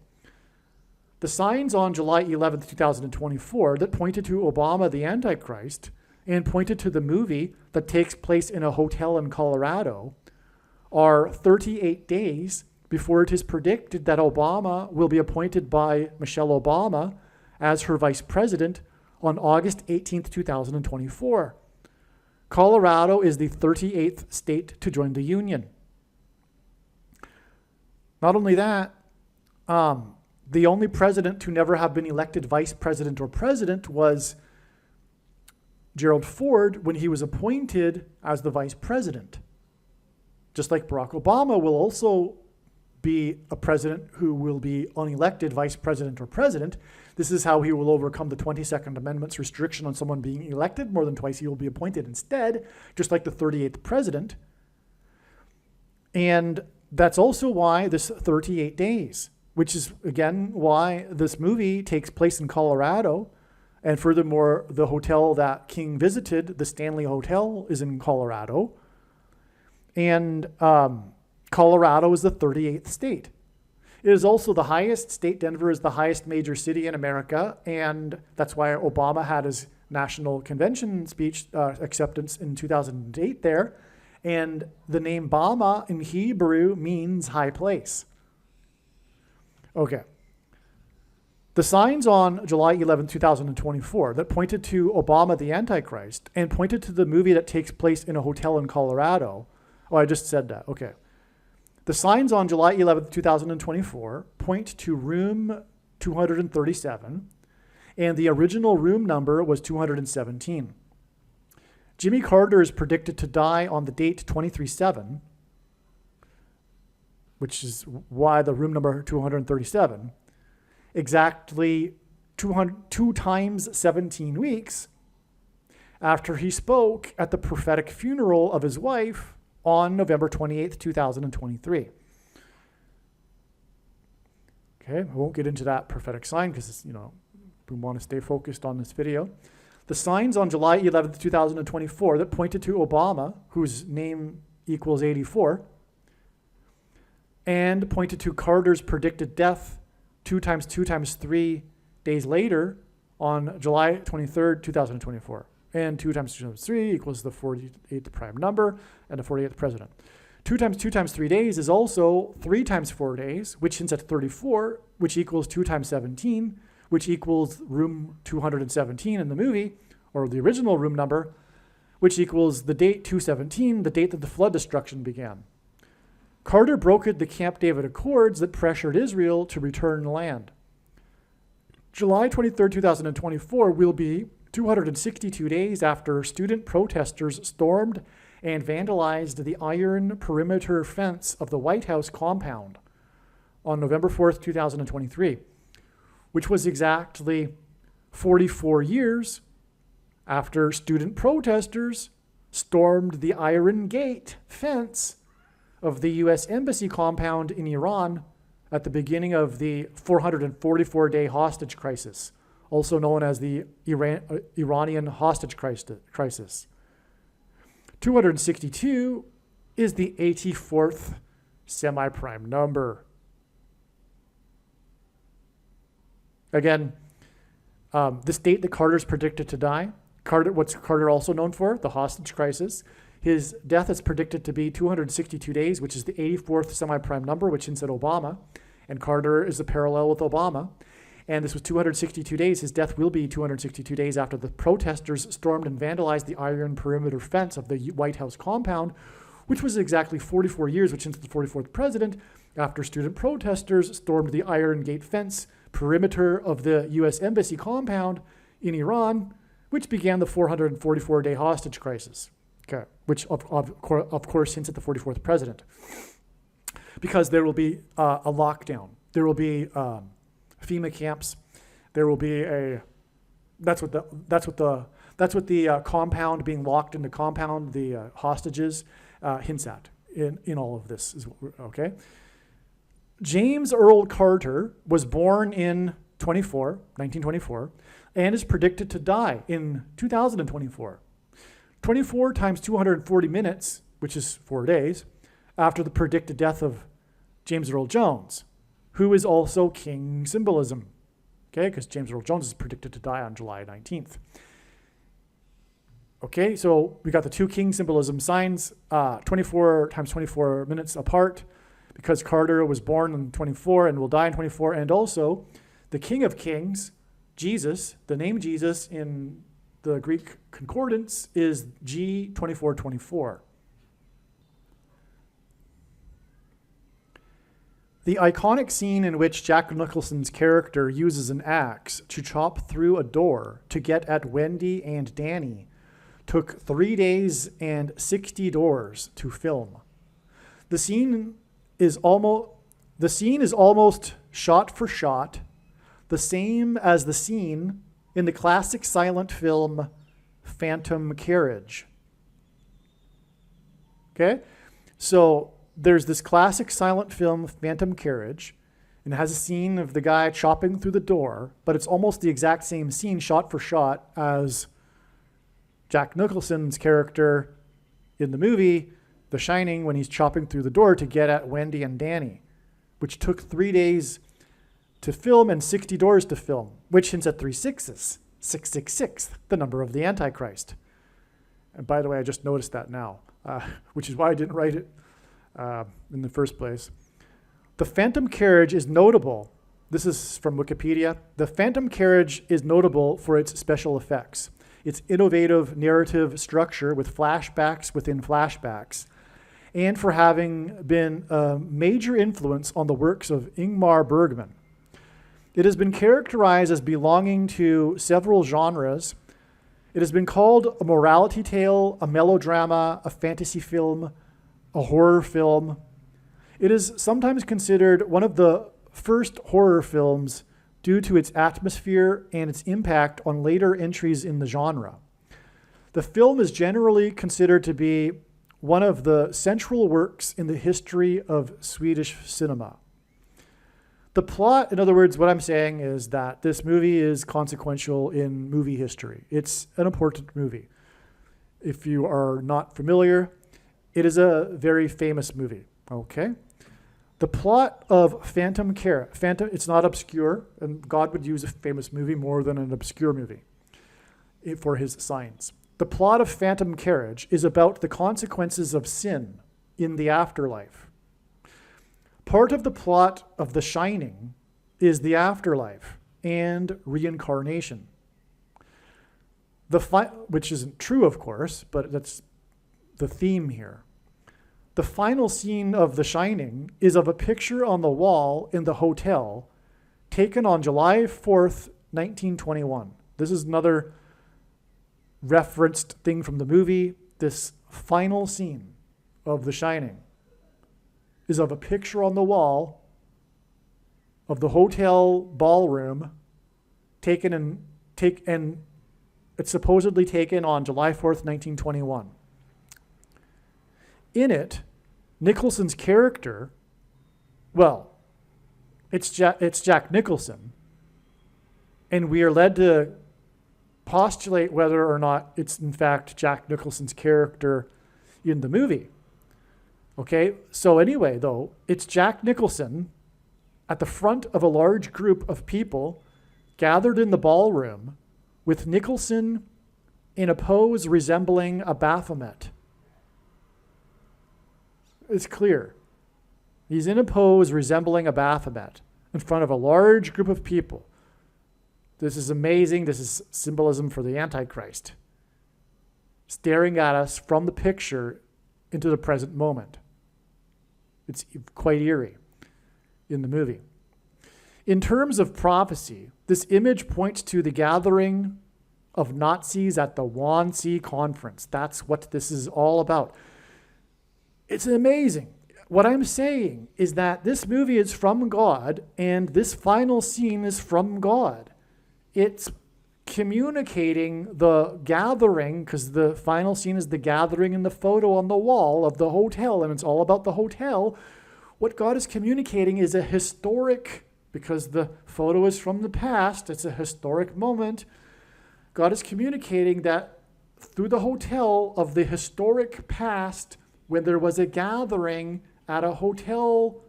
The signs on July 11th, 2024 that pointed to Obama the Antichrist and pointed to the movie that takes place in a hotel in Colorado are 38 days before it is predicted that Obama will be appointed by Michelle Obama as her vice president on August 18th, 2024. Colorado is the 38th state to join the Union. Not only that, The only president to never have been elected vice president or president was Gerald Ford when he was appointed as the vice president. Just like Barack Obama will also be a president who will be unelected vice president or president. This is how he will overcome the 22nd Amendment's restriction on someone being elected more than twice. He will be appointed instead, just like the 38th president. And that's also why this 38 days, which is, again, why this movie takes place in Colorado. And furthermore, the hotel that King visited, the Stanley Hotel, is in Colorado. And Colorado is the 38th state. It is also the highest state. Denver is the highest major city in America, and that's why Obama had his national convention speech acceptance in 2008 there. And the name Bama in Hebrew means high place. Okay. The signs on July 11, 2024 that pointed to Obama the Antichrist and pointed to the movie that takes place in a hotel in Colorado. Oh, I just said that. Okay. The signs on July 11th, 2024 point to room 237, and the original room number was 217. Jimmy Carter is predicted to die on the date 23/7, which is why the room number 237, exactly 2 times 17 weeks after he spoke at the prophetic funeral of his wife on November 28th, 2023. Okay, I won't get into that prophetic sign because, we want to stay focused on this video. The signs on July 11th, 2024 that pointed to Obama, whose name equals 84, and pointed to Carter's predicted death 2 times 2 times 3 days later on July 23rd, 2024. And 2 times 2 times 3 equals the 48th prime number and the 48th president. 2 times 2 times 3 days is also 3 times 4 days, which hints at 34, which equals 2 times 17, which equals room 217 in the movie, or the original room number, which equals the date 217, the date that the flood destruction began. Carter brokered the Camp David Accords that pressured Israel to return land. July 23rd, 2024 will be 262 days after student protesters stormed and vandalized the iron perimeter fence of the White House compound on November 4th, 2023, which was exactly 44 years after student protesters stormed the Iron Gate fence of the U.S. Embassy compound in Iran at the beginning of the 444-day hostage crisis, also known as the Iranian hostage crisis. 262 is the 84th semi-prime number. Again, this date that Carter's predicted to die, what's Carter also known for? The hostage crisis. His death is predicted to be 262 days, which is the 84th semi-prime number, which hints at Obama. And Carter is a parallel with Obama. And this was 262 days. His death will be 262 days after the protesters stormed and vandalized the iron perimeter fence of the White House compound, which was exactly 44 years, which hints at the 44th president, after student protesters stormed the Iron Gate fence perimeter of the U.S. Embassy compound in Iran, which began the 444-day hostage crisis. Okay, which of course hints at the 44th president, because there will be a lockdown. There will be FEMA camps. There will be that's what the compound being locked in the compound, the hostages hints at in all of this. Okay. James Earl Carter was born in 1924, and is predicted to die in 2024. 24 times 240 minutes, which is 4 days, after the predicted death of James Earl Jones, who is also king symbolism, okay, because James Earl Jones is predicted to die on July 19th. Okay, so we got the two king symbolism signs, 24 times 24 minutes apart, because Carter was born in 24 and will die in 24, and also the King of Kings, Jesus, the name Jesus in the Greek concordance is G2424. The iconic scene in which Jack Nicholson's character uses an axe to chop through a door to get at Wendy and Danny took 3 days and 60 doors to film. The scene is almost shot for shot the same as the scene in the classic silent film Phantom Carriage. Okay? So there's this classic silent film, Phantom Carriage, and it has a scene of the guy chopping through the door, but it's almost the exact same scene, shot for shot, as Jack Nicholson's character in the movie The Shining when he's chopping through the door to get at Wendy and Danny, which took 3 days to film and 60 doors to film, which hints at 3 sixes, 666, the number of the Antichrist. And by the way, I just noticed that now, which is why I didn't write it in the first place. The Phantom Carriage is notable. This is from Wikipedia. The Phantom Carriage is notable for its special effects, its innovative narrative structure with flashbacks within flashbacks, and for having been a major influence on the works of Ingmar Bergman. It has been characterized as belonging to several genres. It has been called a morality tale, a melodrama, a fantasy film, a horror film. It is sometimes considered one of the first horror films due to its atmosphere and its impact on later entries in the genre. The film is generally considered to be one of the central works in the history of Swedish cinema. The plot, in other words, what I'm saying is that this movie is consequential in movie history. It's an important movie. If you are not familiar, it is a very famous movie, okay? The plot of Phantom Carriage, it's not obscure, and God would use a famous movie more than an obscure movie for his signs. The plot of Phantom Carriage is about the consequences of sin in the afterlife. Part of the plot of The Shining is the afterlife and reincarnation. Which isn't true, of course, but that's the theme here. The final scene of The Shining is of a picture on the wall in the hotel taken on July 4th, 1921. This is another referenced thing from the movie. This final scene of The Shining is of a picture on the wall of the hotel ballroom and it's supposedly taken on July 4th, 1921. In it, Nicholson's character, well, it's Jack Nicholson, and we are led to postulate whether or not it's in fact Jack Nicholson's character in the movie. Okay, so anyway, though, it's Jack Nicholson at the front of a large group of people gathered in the ballroom with Nicholson in a pose resembling a Baphomet. It's clear. He's in a pose resembling a Baphomet in front of a large group of people. This is amazing. This is symbolism for the Antichrist, staring at us from the picture into the present moment. It's quite eerie in the movie. In terms of prophecy, this image points to the gathering of Nazis at the Wannsee Conference. That's what this is all about. It's amazing. What I'm saying is that this movie is from God, and this final scene is from God. It's communicating the gathering, because the final scene is the gathering in the photo on the wall of the hotel, and it's all about the hotel. What God is communicating is a historic, because the photo is from the past, it's a historic moment. God is communicating that through the hotel of the historic past, when there was a gathering at a hotel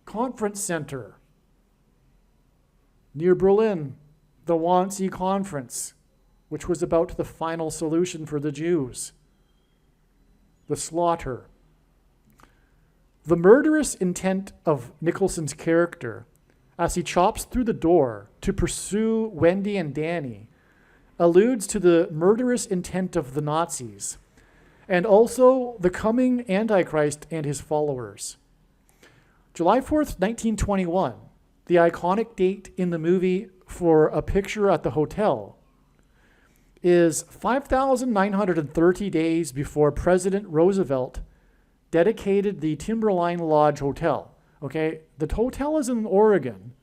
conference center near Berlin, the Wannsee Conference, which was about the final solution for the Jews, the slaughter. The murderous intent of Nicholson's character, as he chops through the door to pursue Wendy and Danny, alludes to the murderous intent of the Nazis, and also the coming Antichrist and his followers. July 4th, 1921, the iconic date in the movie for a picture at the hotel, is 5,930 days before President Roosevelt dedicated the Timberline Lodge Hotel. Okay, the hotel is in Oregon,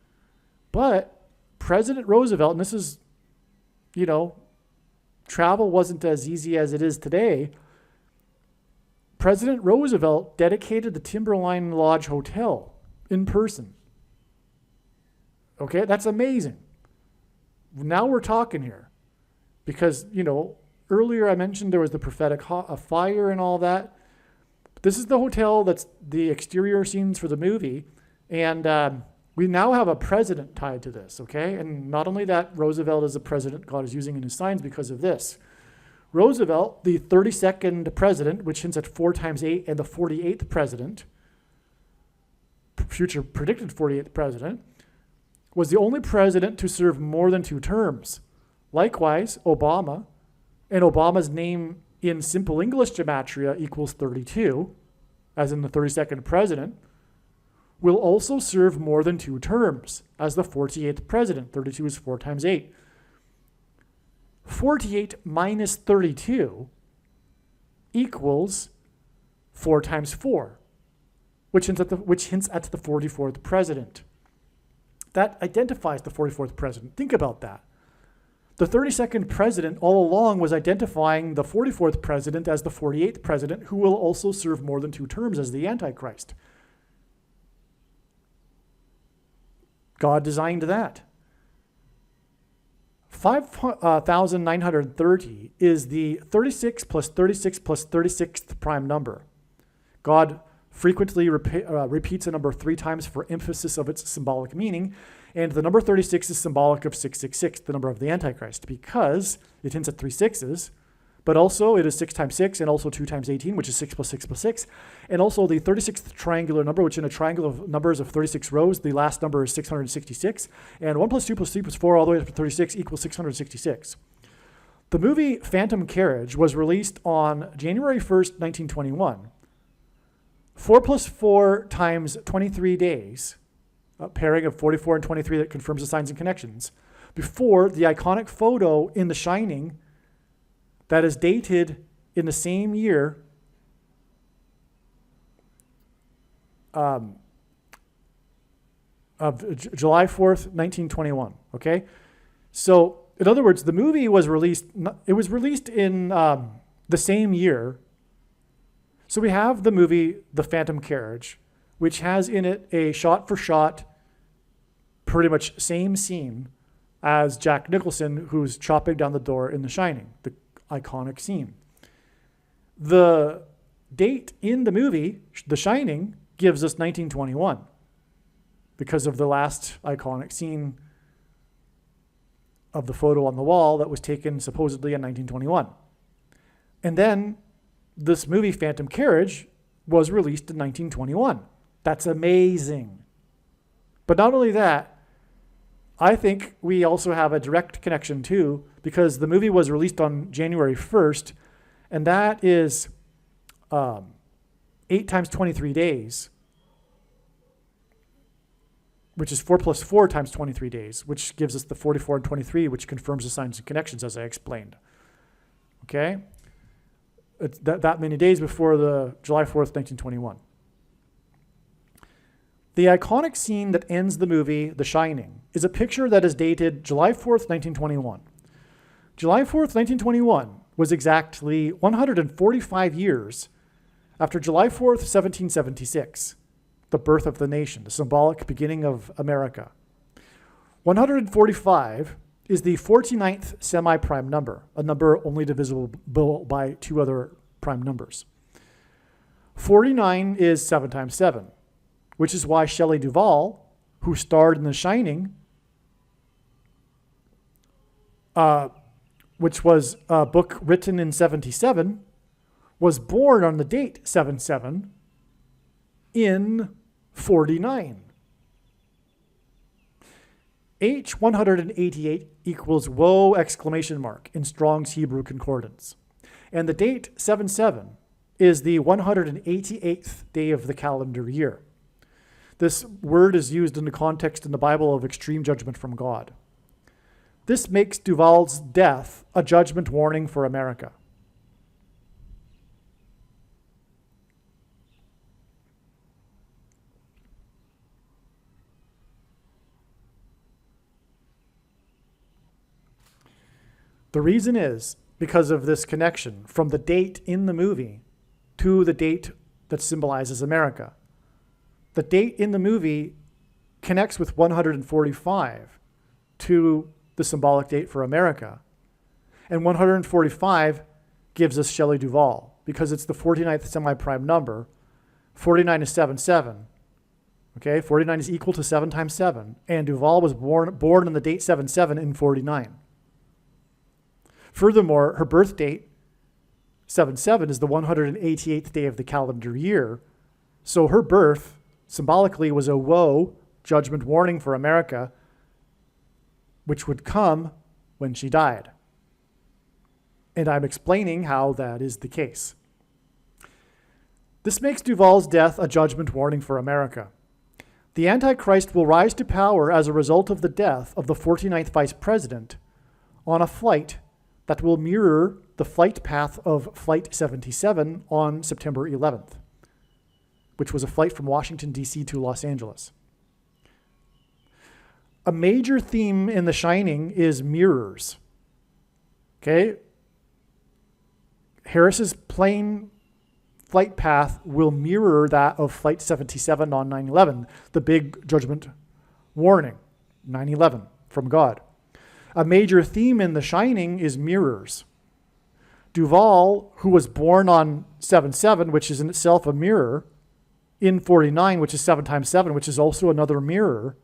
but President Roosevelt, and this is, travel wasn't as easy as it is today. President Roosevelt dedicated the Timberline Lodge Hotel in person. Okay, that's amazing. Now we're talking here. Because, earlier I mentioned there was the prophetic fire and all that. This is the hotel that's the exterior scenes for the movie. And we now have a president tied to this, okay? And not only that, Roosevelt is a president God is using in his signs because of this. Roosevelt, the 32nd president, which hints at 4 times 8, and the 48th president, future predicted 48th president, was the only president to serve more than 2 terms. Likewise, Obama, and Obama's name in simple English gematria equals 32, as in the 32nd president, will also serve more than 2 terms as the 48th president. 32 is 4 times 8. 48 minus 32 equals 4 times 4, which hints at the 44th president. That identifies the 44th president. Think about that. The 32nd president all along was identifying the 44th president as the 48th president, who will also serve more than 2 terms as the Antichrist. God designed that. 5,930 is the 36 plus 36 plus 36th prime number. God frequently repeats a number 3 times for emphasis of its symbolic meaning, and the number 36 is symbolic of 666, the number of the Antichrist, because it hints at 3 sixes, but also it is 6 times 6 and also 2 times 18, which is 6 plus 6 plus 6, and also the 36th triangular number, which in a triangle of numbers of 36 rows, the last number is 666, and 1 plus 2 plus 3 plus 4 all the way up to 36 equals 666. The movie Phantom Carriage was released on January 1st, 1921. 4 plus 4 times 23 days, a pairing of 44 and 23 that confirms the signs and connections, before the iconic photo in The Shining that is dated in the same year of July 4th, 1921, okay? So, in other words, the movie was released, it was released in the same year. So we have the movie The Phantom Carriage, which has in it a shot-for-shot, pretty much same scene as Jack Nicholson, who's chopping down the door in The Shining, the iconic scene. The date in the movie, The Shining, gives us 1921 because of the last iconic scene of the photo on the wall that was taken supposedly in 1921. And then this movie, Phantom Carriage, was released in 1921. That's amazing. But not only that, I think we also have a direct connection too, because the movie was released on January 1st, and that is 8 times 23 days, which is 4 plus 4 times 23 days, which gives us the 44 and 23, which confirms the signs and connections, as I explained. Okay? It's that many days before the July 4th, 1921. The iconic scene that ends the movie, The Shining, is a picture that is dated July 4th, 1921. July 4th, 1921 was exactly 145 years after July 4th, 1776, the birth of the nation, the symbolic beginning of America. 145 is the 49th semi-prime number, a number only divisible by 2 other prime numbers. 49 is 7 times 7, which is why Shelley Duvall, who starred in The Shining, which was a book written in 77, was born on the date 7/7 in 49. H188 equals whoa exclamation mark in Strong's Hebrew Concordance. And the date 7/7 is the 188th day of the calendar year. This word is used in the context in the Bible of extreme judgment from God. This makes Duval's death a judgment warning for America. The reason is because of this connection from the date in the movie to the date that symbolizes America. The date in the movie connects with 145 to the symbolic date for America. And 145 gives us Shelley Duvall because it's the 49th semi-prime number. 49 is 7, 7. Okay, 49 is equal to 7 times 7. And Duvall was born on the date 7/7 in 49. Furthermore, her birth date, 7/7, is the 188th day of the calendar year. So her birth, symbolically, was a woe, judgment warning for America, which would come when she died. And I'm explaining how that is the case. This makes Duvall's death a judgment warning for America. The Antichrist will rise to power as a result of the death of the 49th Vice President on a flight that will mirror the flight path of Flight 77 on September 11th, which was a flight from Washington, D.C. to Los Angeles. A major theme in The Shining is mirrors. Okay? Harris's plane flight path will mirror that of Flight 77 on 9/11, the big judgment warning, 9/11 from God. A major theme in The Shining is mirrors. Duvall, who was born on 7/7, which is in itself a mirror, in 49, which is 7 times 7, which is also another mirror,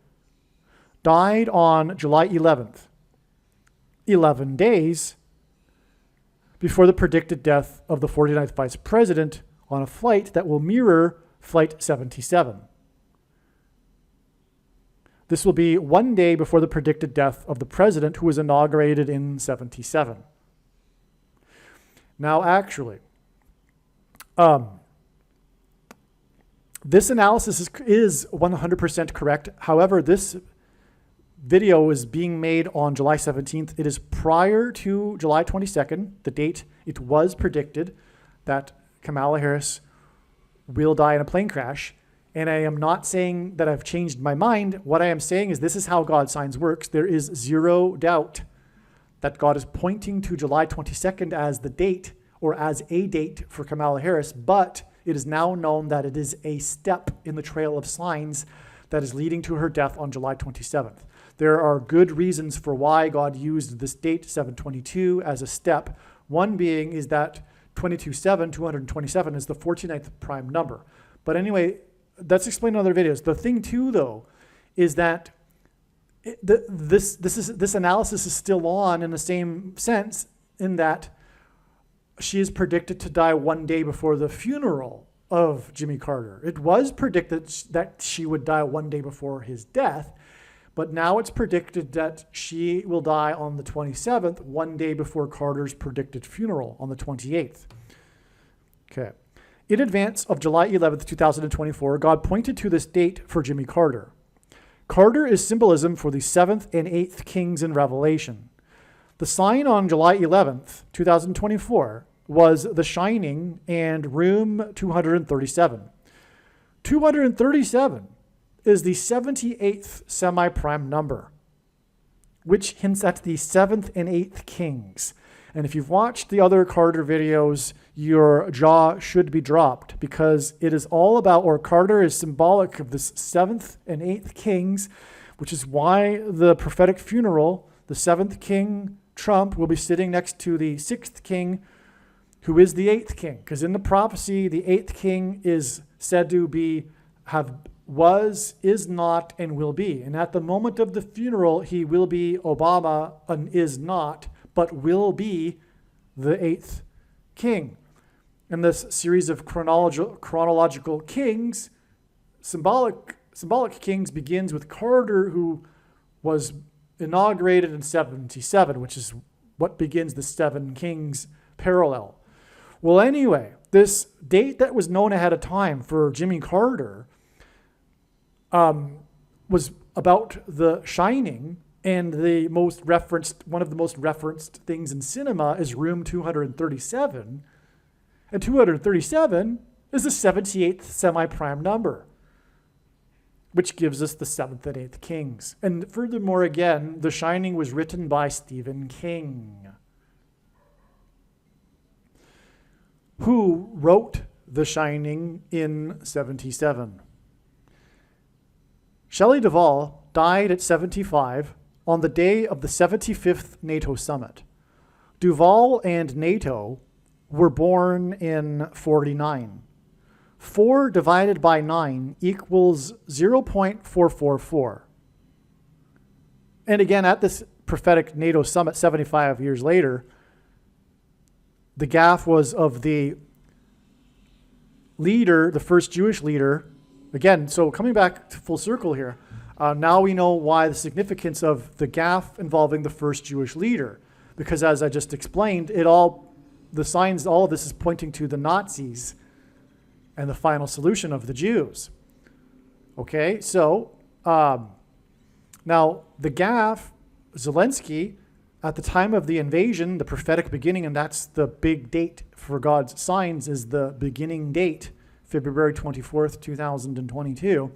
died on July 11th, 11 days before the predicted death of the 49th Vice President on a flight that will mirror Flight 77. This will be 1 day before the predicted death of the president who was inaugurated in 77. Now, actually, this analysis is 100% correct. However, this video is being made on July 17th. It is prior to July 22nd, the date it was predicted that Kamala Harris will die in a plane crash. And I am not saying that I've changed my mind. What I am saying is this is how God's signs works. There is zero doubt that God is pointing to July 22nd as the date or as a date for Kamala Harris, but it is now known that it is a step in the trail of signs that is leading to her death on July 27th. There are good reasons for why God used this date, 7/22, as a step. One being is that 22/7, 227, is the 49th prime number. But anyway, that's explained in other videos. The thing too, though, is that this analysis is still on in the same sense in that she is predicted to die 1 day before the funeral of Jimmy Carter. It was predicted that she would die 1 day before his death, but now it's predicted that she will die on the 27th, 1 day before Carter's predicted funeral on the 28th. Okay. In advance of July 11th, 2024, God pointed to this date for Jimmy Carter. Carter is symbolism for the 7th and 8th kings in Revelation. The sign on July 11th, 2024, was The Shining and Room 237. 237 is the 78th semi-prime number, which hints at the 7th and 8th kings. And if you've watched the other Carter videos, your jaw should be dropped because it is all about, or Carter is symbolic of this 7th and 8th kings, which is why the prophetic funeral, the 7th king, Trump, will be sitting next to the 6th king, who is the 8th king. Because in the prophecy, the 8th king is said to be, was, is not, and will be. And at the moment of the funeral, he will be Obama and is not, but will be the 8th king. And this series of chronological kings, symbolic kings, begins with Carter, who was inaugurated in 77, which is what begins the 7 kings parallel. Well, anyway, this date that was known ahead of time for Jimmy Carter was about The Shining, and one of the most referenced things in cinema is Room 237, and 237 is the 78th semi-prime number, which gives us the 7th and 8th kings. And furthermore, again, The Shining was written by Stephen King, who wrote The Shining in 1977. Shelley Duvall died at 75 on the day of the 75th NATO summit. Duvall and NATO were born in 49. 4 divided by 9 equals 0.444. And again, at this prophetic NATO summit 75 years later, the gaffe was of the leader, the first Jewish leader. Again, so coming back to full circle here, now we know why the significance of the gaffe involving the first Jewish leader. Because as I just explained, the signs, all of this is pointing to the Nazis and the final solution of the Jews. Okay, so now the gaffe, Zelensky, at the time of the invasion, the prophetic beginning, and that's the big date for God's signs, is the beginning date, February 24th, 2022.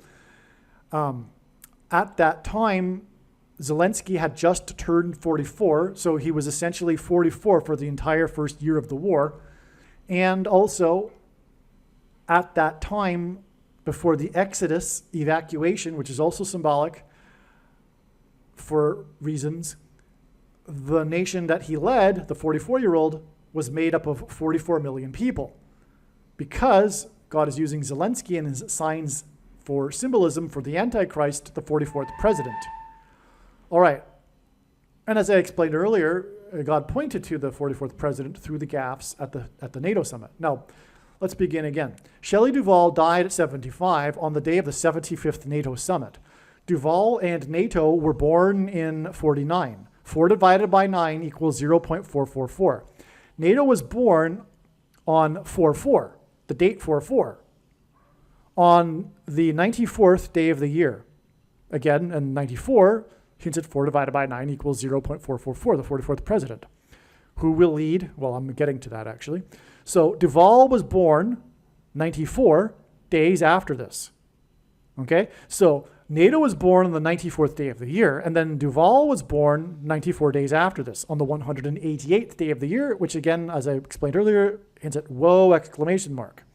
At that time, Zelensky had just turned 44, so he was essentially 44 for the entire first year of the war. And also, at that time, before the Exodus evacuation, which is also symbolic for reasons, the nation that he led, the 44-year-old, was made up of 44 million people. Because God is using Zelensky and his signs for symbolism for the Antichrist, the 44th president. All right. And as I explained earlier, God pointed to the 44th president through the gaffes at the NATO summit. Now, let's begin again. Shelley Duvall died at 75 on the day of the 75th NATO summit. Duvall and NATO were born in 49. 4 divided by 9 equals 0.444. NATO was born on 4-4, the date 4-4, on the 94th day of the year. Again, in 94, hints at 4 divided by 9 equals 0.444, the 44th president, who will lead, well, I'm getting to that actually. So Duvall was born 94 days after this. Okay, so NATO was born on the 94th day of the year, and then Duvall was born 94 days after this, on the 188th day of the year, which again, as I explained earlier, hints at woe, exclamation mark.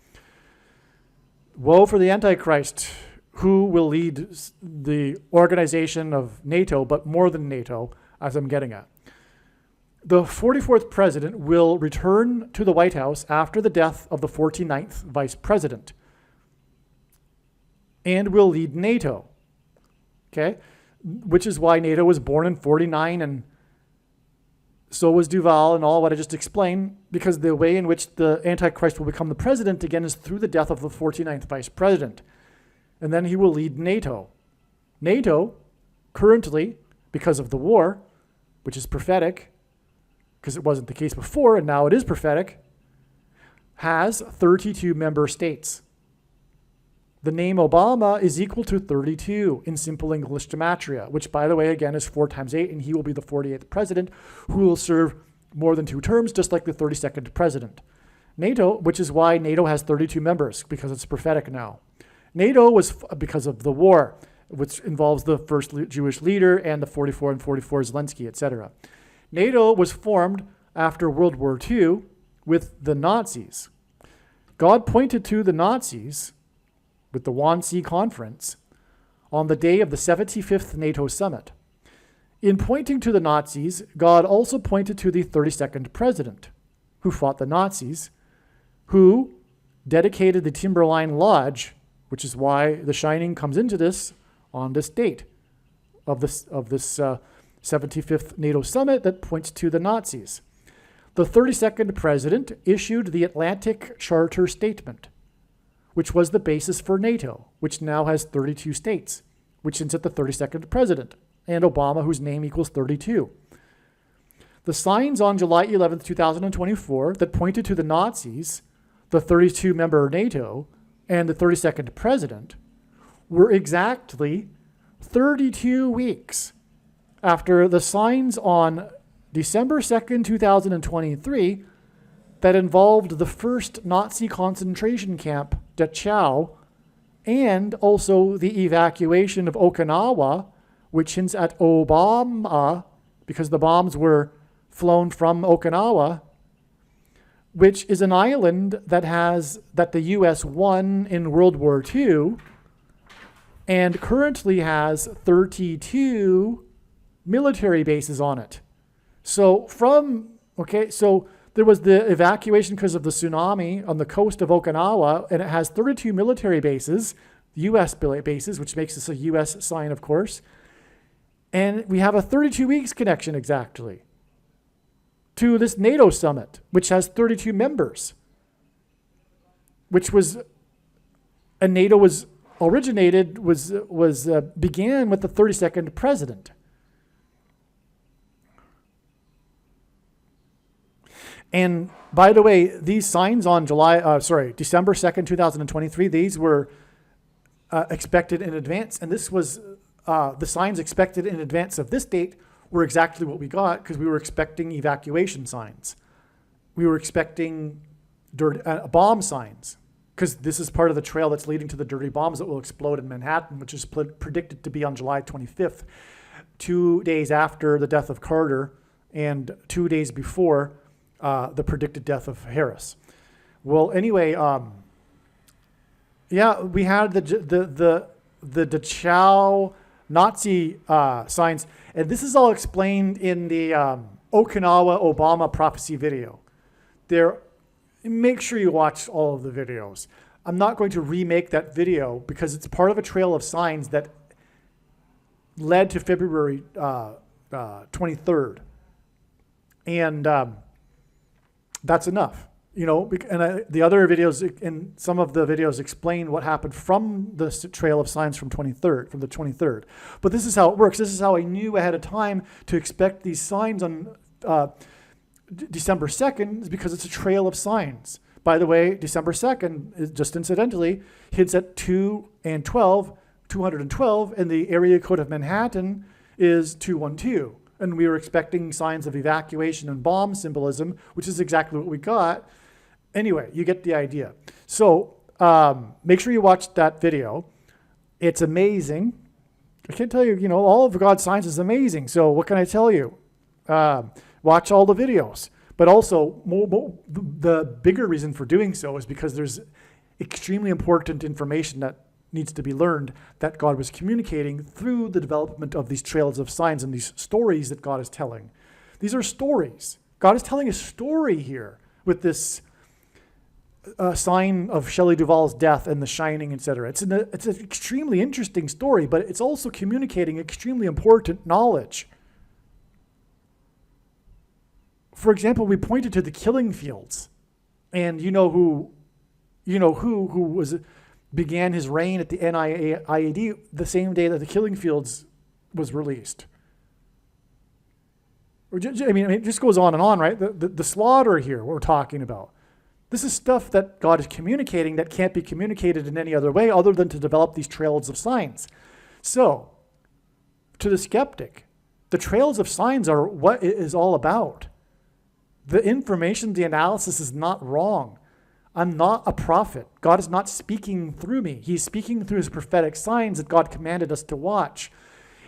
Woe for the Antichrist, who will lead the organization of NATO, but more than NATO, as I'm getting at. The 44th president will return to the White House after the death of the 49th vice president and will lead NATO. Okay, which is why NATO was born in 49, and so was Duvall and all what I just explained, because the way in which the Antichrist will become the president, again, is through the death of the 49th vice president. And then he will lead NATO. NATO, currently, because of the war, which is prophetic, because it wasn't the case before, and now it is prophetic, has 32 member states. The name Obama is equal to 32 in simple English gematria, which, by the way, again, is 4 times 8, and he will be the 48th president who will serve more than 2 terms, just like the 32nd president. NATO, which is why NATO has 32 members, because it's prophetic now. NATO was because of the war, which involves the first Jewish leader and the 44 and 44 Zelensky, etc. NATO was formed after World War II with the Nazis. God pointed to the Nazis with the Wannsee Conference on the day of the 75th NATO summit. In pointing to the Nazis, God also pointed to the 32nd president, who fought the Nazis, who dedicated the Timberline Lodge, which is why The Shining comes into this on this date of this 75th NATO summit that points to the Nazis. The 32nd president issued the Atlantic Charter Statement, which was the basis for NATO, which now has 32 states, which hints at the 32nd president, and Obama, whose name equals 32. The signs on July 11th, 2024, that pointed to the Nazis, the 32-member NATO, and the 32nd president, were exactly 32 weeks after the signs on December 2nd, 2023 that involved the first Nazi concentration camp, Dachau, and also the evacuation of Okinawa, which hints at Obama, because the bombs were flown from Okinawa, which is an island that the U.S. won in World War II and currently has 32 military bases on it. So there was the evacuation because of the tsunami on the coast of Okinawa, and it has 32 military bases, U.S. bases, which makes this a U.S. sign, of course. And we have a 32 weeks connection exactly to this NATO summit, which has 32 members, and NATO began with the 32nd president. And by the way, these signs on December 2nd, 2023, these were expected in advance. And this was the signs expected in advance of this date were exactly what we got, because we were expecting evacuation signs. We were expecting bomb signs, because this is part of the trail that's leading to the dirty bombs that will explode in Manhattan, which is predicted to be on July 25th, 2 days after the death of Carter and 2 days before the predicted death of Harris. Well, anyway, we had the Dachau Nazi signs, and this is all explained in the Okinawa Obama prophecy video. Make sure you watch all of the videos. I'm not going to remake that video because it's part of a trail of signs that led to February 23rd. And that's enough, and the other videos, and some of the videos explain what happened from the trail of signs from the 23rd. But this is how it works. This is how I knew ahead of time to expect these signs on December 2nd, is because it's a trail of signs. By the way, December 2nd, is just incidentally, hints at 212, and the area code of Manhattan is 212. And we were expecting signs of evacuation and bomb symbolism, which is exactly what we got. Anyway, you get the idea. So make sure you watch that video. It's amazing. I can't tell you, all of God's signs is amazing. So what can I tell you? Watch all the videos. But also, the bigger reason for doing so is because there's extremely important information that needs to be learned that God was communicating through the development of these trails of signs and these stories that God is telling. These are stories. God is telling a story here with this sign of Shelley Duvall's death and The Shining, etc. It's an extremely interesting story, but it's also communicating extremely important knowledge. For example, we pointed to the killing fields, and who began his reign at the NIAID the same day that the Killing Fields was released. It just goes on and on, right? The slaughter here we're talking about. This is stuff that God is communicating that can't be communicated in any other way other than to develop these trails of signs. So, to the skeptic, the trails of signs are what it is all about. The information, the analysis is not wrong. I'm not a prophet. God is not speaking through me. He's speaking through his prophetic signs that God commanded us to watch.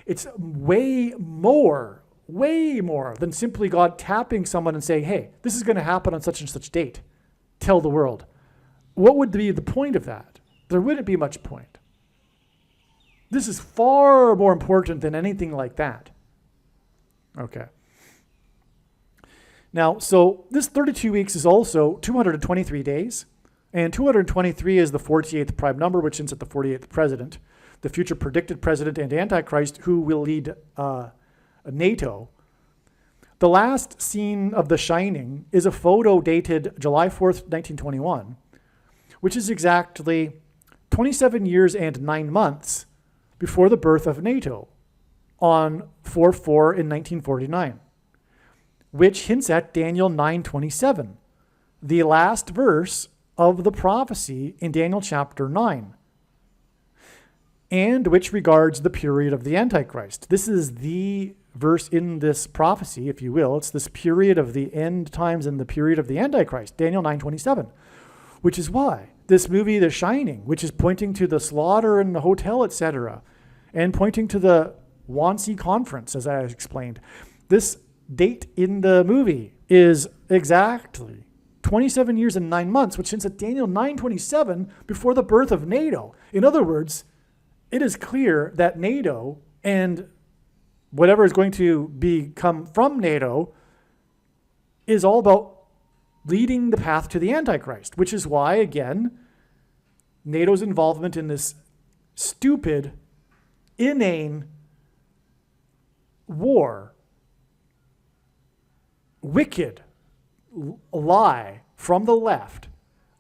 It's way more than simply God tapping someone and saying, hey, this is going to happen on such and such date. Tell the world. What would be the point of that? There wouldn't be much point. This is far more important than anything like that. Okay. Now, so this 32 weeks is also 223 days, and 223 is the 48th prime number, which hints at the 48th president, the future predicted president and Antichrist, who will lead NATO. The last scene of The Shining is a photo dated July 4th, 1921, which is exactly 27 years and 9 months before the birth of NATO on 4/4 in 1949. Which hints at Daniel 9:27, the last verse of the prophecy in Daniel chapter 9. and which regards the period of the Antichrist. This is the verse in this prophecy, if you will. It's this period of the end times and the period of the Antichrist, Daniel 9:27, which is why this movie, The Shining, which is pointing to the slaughter in the hotel, etc., and pointing to the Wannsee Conference, as I explained, this date in the movie is exactly 27 years and 9 months, which hints at Daniel 9:27 before the birth of NATO. In other words, it is clear that NATO and whatever is going to become from NATO is all about leading the path to the Antichrist, which is why, again, NATO's involvement in this stupid, inane war, wicked lie from the left,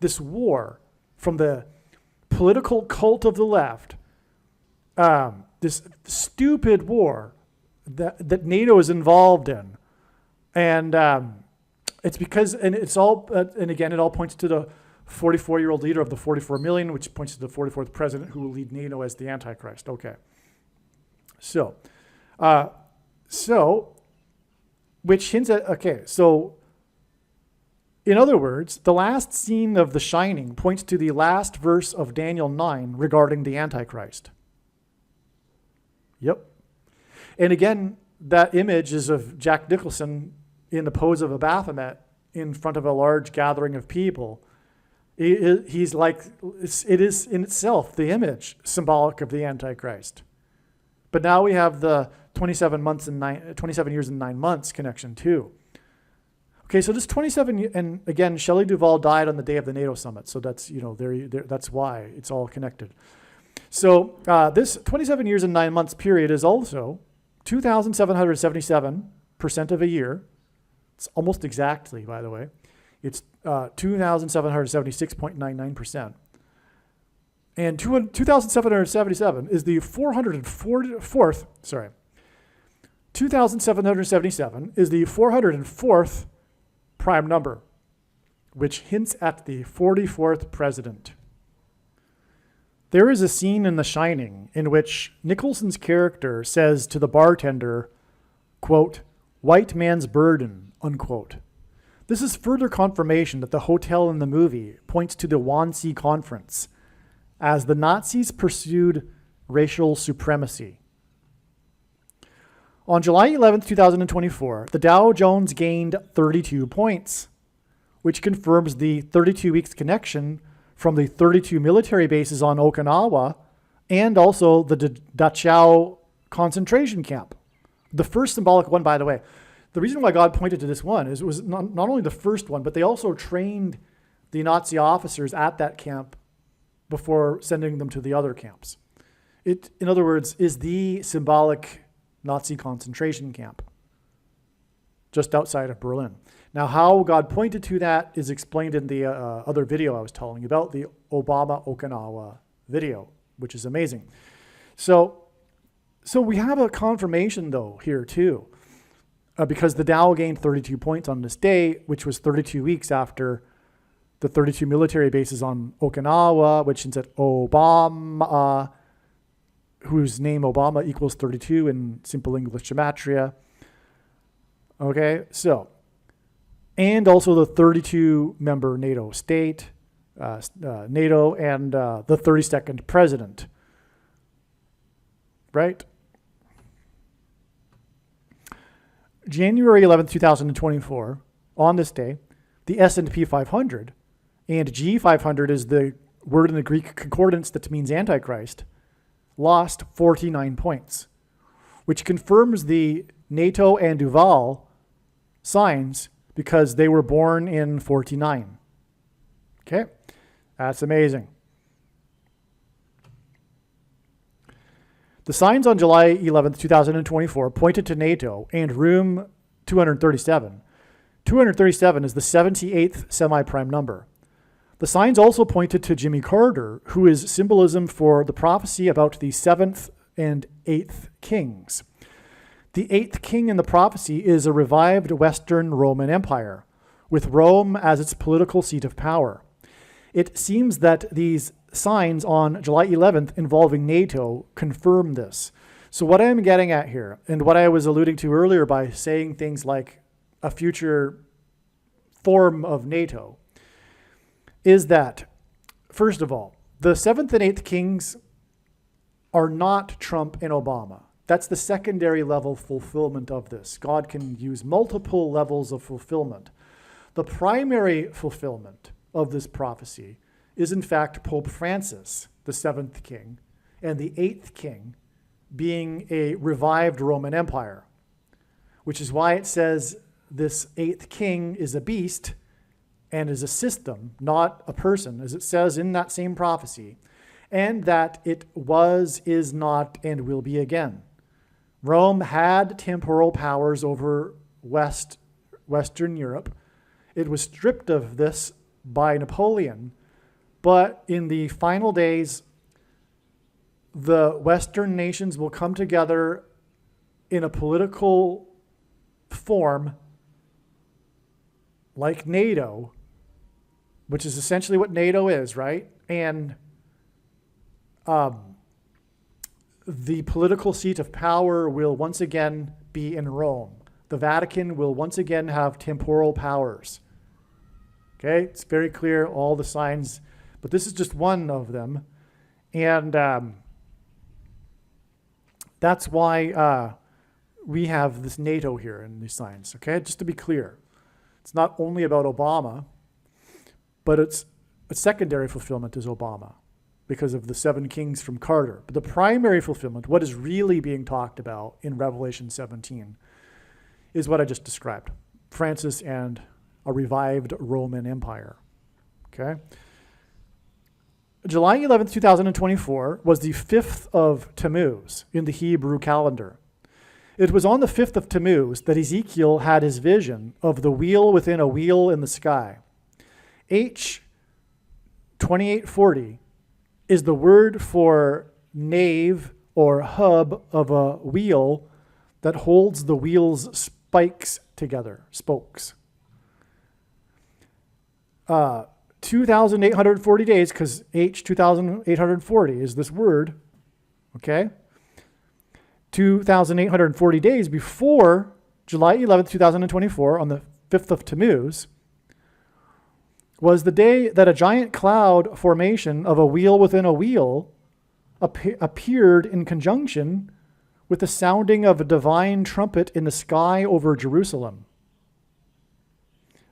this war from the political cult of the left, this stupid war that NATO is involved in. And it's because, and it's all, and again, it all points to the 44-year-old leader of the 44 million, which points to the 44th president who will lead NATO as the Antichrist. Okay. So, which hints at, okay, so in other words, the last scene of The Shining points to the last verse of Daniel 9 regarding the Antichrist. Yep. And again, that image is of Jack Nicholson in the pose of a Baphomet in front of a large gathering of people. He's like, it is in itself the image symbolic of the Antichrist. But now we have the 27 years and 9 months connection too. Okay, so this 27, and again, Shelley Duvall died on the day of the NATO summit. So that's, that's why it's all connected. So this 27 years and 9 months period is also 2,777% of a year. It's almost exactly, by the way. It's 2,776.99%. And 2,777 is the 2,777 is the 404th prime number, which hints at the 44th president. There is a scene in The Shining in which Nicholson's character says to the bartender, quote, "white man's burden," unquote. This is further confirmation that the hotel in the movie points to the Wannsee Conference as the Nazis pursued racial supremacy. On July 11th, 2024, the Dow Jones gained 32 points, which confirms the 32 weeks connection from the 32 military bases on Okinawa and also the Dachau concentration camp. The first symbolic one, by the way. The reason why God pointed to this one is it was not only the first one, but they also trained the Nazi officers at that camp before sending them to the other camps. It, in other words, is the symbolic Nazi concentration camp just outside of Berlin. Now, how God pointed to that is explained in the other video I was telling you about, the Obama Okinawa video, which is amazing. So we have a confirmation, though, here, too, because the Dow gained 32 points on this day, which was 32 weeks after the 32 military bases on Okinawa, which is at Obama, whose name Obama equals 32 in simple English gematria. Okay, so, and also the 32-member NATO state, NATO, and the 32nd president, right? January 11th, 2024, on this day, the S&P 500, and G500 is the word in the Greek concordance that means Antichrist, lost 49 points, which confirms the NATO and Duvall signs because they were born in 49. Okay, that's amazing. The signs on July 11th, 2024 pointed to NATO and room 237. 237 is the 78th semi-prime number. The signs also pointed to Jimmy Carter, who is symbolism for the prophecy about the 7th and 8th kings. The 8th king in the prophecy is a revived Western Roman Empire, with Rome as its political seat of power. It seems that these signs on July 11th involving NATO confirm this. So what I'm getting at here, and what I was alluding to earlier by saying things like a future form of NATO, is that, first of all, the 7th and 8th kings are not Trump and Obama. That's the secondary level fulfillment of this. God can use multiple levels of fulfillment. The primary fulfillment of this prophecy is in fact Pope Francis, the 7th king, and the 8th king being a revived Roman Empire, which is why it says this 8th king is a beast and is a system, not a person, as it says in that same prophecy, and that it was, is not, and will be again. Rome had temporal powers over Western Europe. It was stripped of this by Napoleon, but in the final days, the Western nations will come together in a political form like NATO, which is essentially what NATO is, right? And the political seat of power will once again be in Rome. The Vatican will once again have temporal powers. Okay, it's very clear, all the signs, but this is just one of them. And that's why we have this NATO here in these signs, okay? Just to be clear, it's not only about Obama, but its secondary fulfillment is Obama because of the 7 kings from Carter. But the primary fulfillment, what is really being talked about in Revelation 17, is what I just described. Francis and a revived Roman Empire, okay? July 11th, 2024 was the 5th of Tammuz in the Hebrew calendar. It was on the 5th of Tammuz that Ezekiel had his vision of the wheel within a wheel in the sky. H 2840 is the word for nave or hub of a wheel that holds the wheel's spikes together, spokes. 2,840 days, because H 2,840 is this word, okay? 2,840 days before July 11th, 2024, on the 5th of Tammuz, was the day that a giant cloud formation of a wheel within a wheel appeared in conjunction with the sounding of a divine trumpet in the sky over Jerusalem.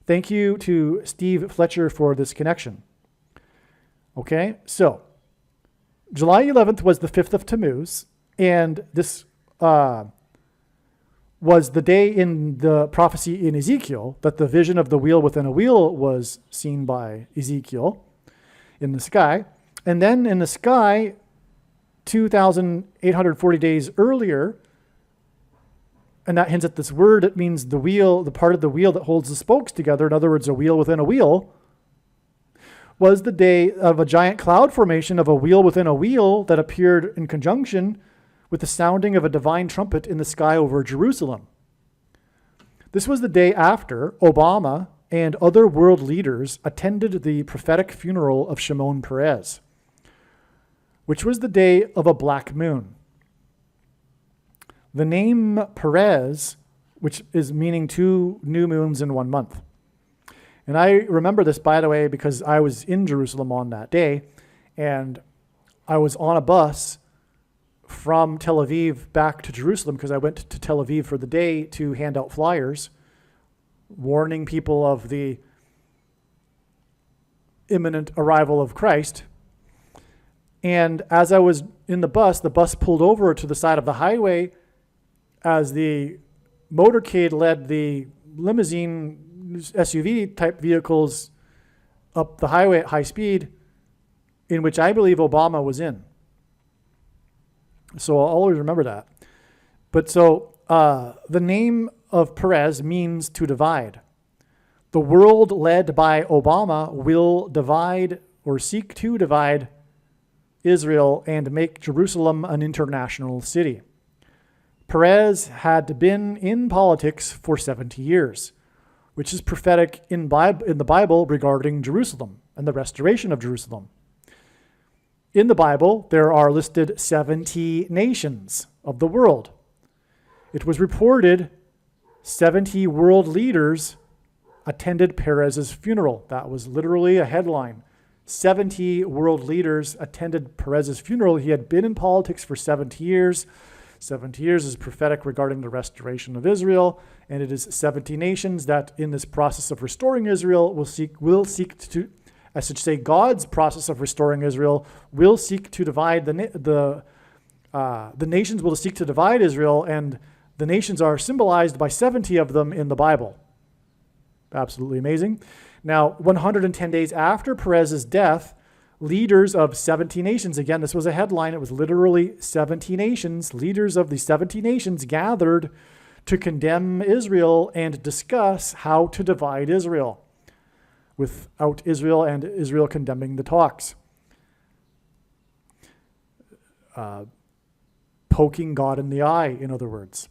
Thank you to Steve Fletcher for this connection. Okay, so July 11th was the 5th of Tammuz, and this was the day in the prophecy in Ezekiel that the vision of the wheel within a wheel was seen by Ezekiel in the sky. And then in the sky, 2,840 days earlier, and that hints at this word, it means the wheel, the part of the wheel that holds the spokes together, in other words, a wheel within a wheel, was the day of a giant cloud formation of a wheel within a wheel that appeared in conjunction with the sounding of a divine trumpet in the sky over Jerusalem. This was the day after Obama and other world leaders attended the prophetic funeral of Shimon Peres, which was the day of a black moon. The name Peres, which is meaning 2 new moons in 1 month. And I remember this, by the way, because I was in Jerusalem on that day, and I was on a bus from Tel Aviv back to Jerusalem because I went to Tel Aviv for the day to hand out flyers warning people of the imminent arrival of Christ. And as I was in the bus pulled over to the side of the highway as the motorcade led the limousine SUV type vehicles up the highway at high speed, in which I believe Obama was in. So I'll always remember that. But so the name of Peres means to divide. The world led by Obama will divide or seek to divide Israel and make Jerusalem an international city. Peres had been in politics for 70 years, which is prophetic in the Bible regarding Jerusalem and the restoration of Jerusalem. In the Bible, there are listed 70 nations of the world. It was reported 70 world leaders attended Perez's funeral. That was literally a headline. 70 world leaders attended Perez's funeral. He had been in politics for 70 years. 70 years is prophetic regarding the restoration of Israel, and it is 70 nations that in this process of restoring Israel will seek to, I should say, God's process of restoring Israel will seek to divide the nations will seek to divide Israel, and the nations are symbolized by 70 of them in the Bible. Absolutely amazing. Now, 110 days after Perez's death, leaders of 70 nations, again, this was a headline, it was literally 70 nations, leaders of the 70 nations gathered to condemn Israel and discuss how to divide Israel, without Israel and Israel condemning the talks. Poking God in the eye, in other words.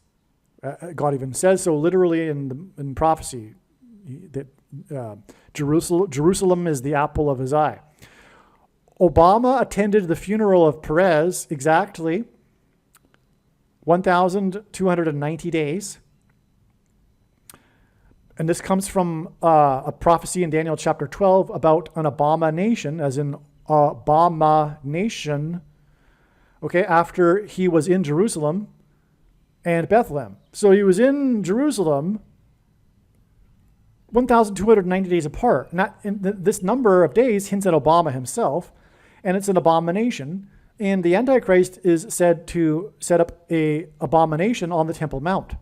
God even says so literally in prophecy, that Jerusalem is the apple of his eye. Obama attended the funeral of Perez exactly 1,290 days. And this comes from a prophecy in Daniel chapter 12 about an abomination, as in abomination, okay, after he was in Jerusalem and Bethlehem. So he was in Jerusalem 1,290 days apart. This number of days hints at Obama himself, and it's an abomination. And the Antichrist is said to set up an abomination on the Temple Mount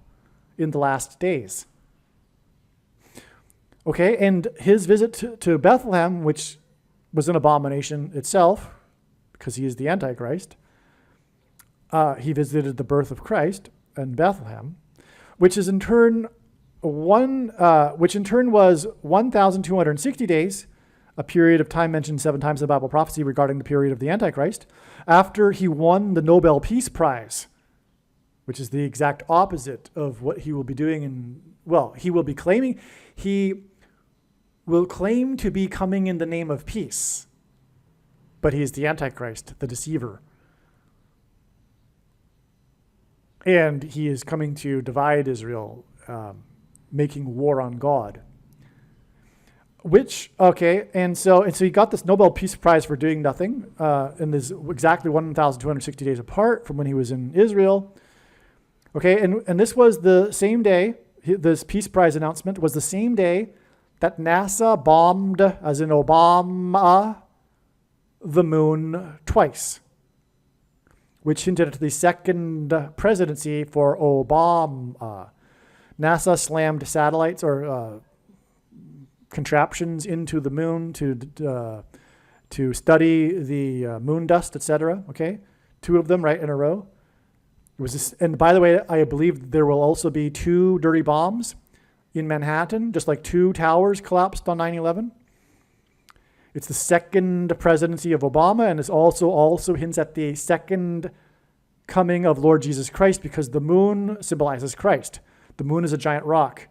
in the last days. Okay, and his visit to Bethlehem, which was an abomination itself, because he is the Antichrist, he visited the birth of Christ in Bethlehem, which in turn was 1,260 days, a period of time mentioned 7 times in the Bible prophecy regarding the period of the Antichrist, after he won the Nobel Peace Prize, which is the exact opposite of what he will be doing. He will claim to be coming in the name of peace, but he is the Antichrist, the deceiver. And he is coming to divide Israel, making war on God. And so he got this Nobel Peace Prize for doing nothing, and is exactly 1,260 days apart from when he was in Israel. Okay, and this was the same day, this Peace Prize announcement was the same day that NASA bombed, as in Obama, the moon twice, which hinted at the second presidency for Obama. NASA slammed satellites or contraptions into the moon to study the moon dust, etc. Okay, 2 of them right in a row. It was this, and by the way, I believe there will also be 2 dirty bombs in Manhattan, just like 2 towers collapsed on 9/11. It's the second presidency of Obama, and it also hints at the second coming of Lord Jesus Christ, because the moon symbolizes Christ. The moon is a giant rock,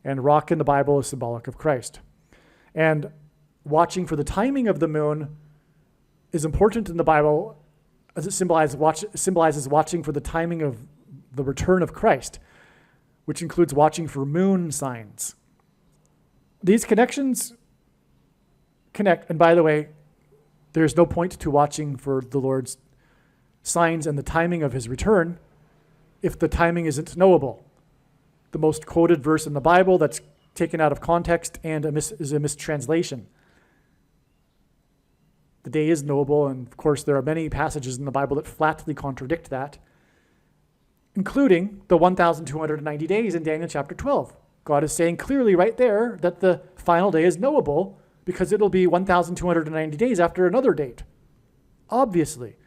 and rock in the Bible is symbolic of Christ. And watching for the timing of the moon is important in the Bible, as it symbolizes watching for the timing of the return of Christ, which includes watching for moon signs. These connections connect, and by the way, there's no point to watching for the Lord's signs and the timing of his return if the timing isn't knowable. The most quoted verse in the Bible that's taken out of context and is a mistranslation. The day is knowable, and of course there are many passages in the Bible that flatly contradict that, including the 1,290 days in Daniel chapter 12. God is saying clearly right there that the final day is knowable because it'll be 1,290 days after another date, obviously.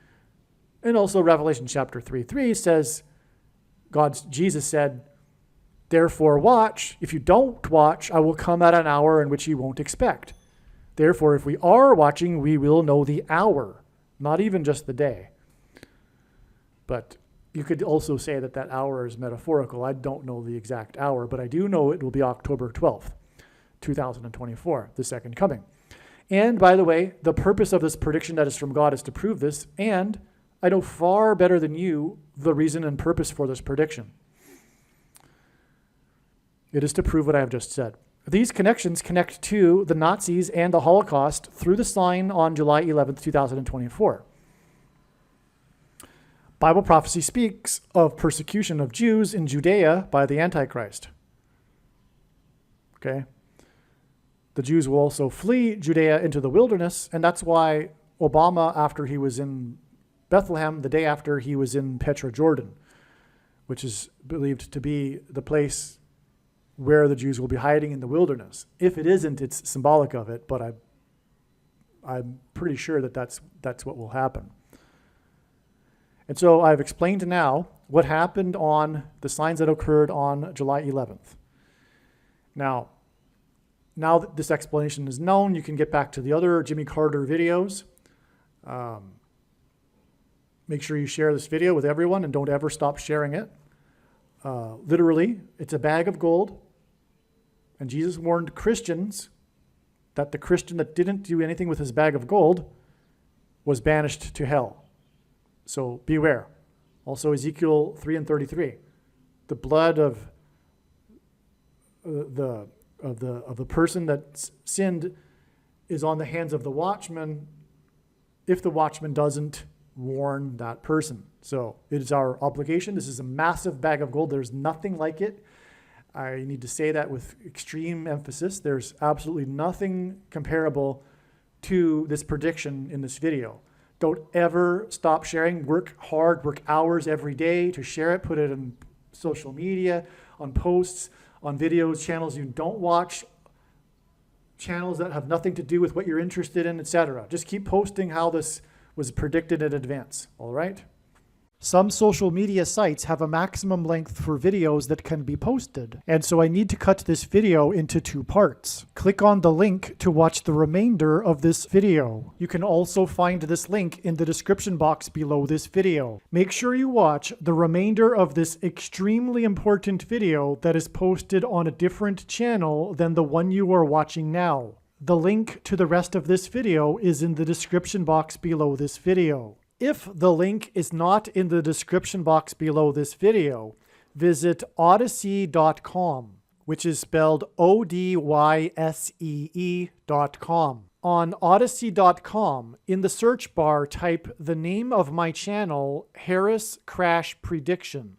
And also Revelation chapter 3:3 says, Jesus said, "Therefore watch. If you don't watch, I will come at an hour in which you won't expect. Therefore, if we are watching, we will know the hour," not even just the day. But you could also say that that hour is metaphorical. I don't know the exact hour, but I do know it will be October 12th, 2024, the second coming. And by the way, the purpose of this prediction that is from God is to prove this, and I know far better than you the reason and purpose for this prediction. It is to prove what I have just said. These connections connect to the Nazis and the Holocaust through the sign on July 11th, 2024. Bible prophecy speaks of persecution of Jews in Judea by the Antichrist. Okay? The Jews will also flee Judea into the wilderness, and that's why Obama, after he was in Bethlehem, the day after he was in Petra, Jordan, which is believed to be the place where the Jews will be hiding in the wilderness. If it isn't, it's symbolic of it, but I'm pretty sure that that's what will happen. And so I've explained now what happened on the signs that occurred on July 11th. Now that this explanation is known, you can get back to the other Jimmy Carter videos. Make sure you share this video with everyone and don't ever stop sharing it. Literally, it's a bag of gold. And Jesus warned Christians that the Christian that didn't do anything with his bag of gold was banished to hell. So beware. Also Ezekiel 3:33. The blood of the person that sinned is on the hands of the watchman if the watchman doesn't warn that person. So it is our obligation. This is a massive bag of gold. There's nothing like it. I need to say that with extreme emphasis. There's absolutely nothing comparable to this prediction in this video. Don't ever stop sharing. Work hard, work hours every day to share it. Put it in social media, on posts, on videos, channels you don't watch, channels that have nothing to do with what you're interested in, etc. Just keep posting how this was predicted in advance, all right? Some social media sites have a maximum length for videos that can be posted, and so I need to cut this video into 2 parts. Click on the link to watch the remainder of this video. You can also find this link in the description box below this video. Make sure you watch the remainder of this extremely important video that is posted on a different channel than the one you are watching now. The link to the rest of this video is in the description box below this video. If the link is not in the description box below this video, visit Odysee.com, which is spelled Odyssee.com. On Odysee.com, in the search bar, type the name of my channel, Harris Crash Prediction.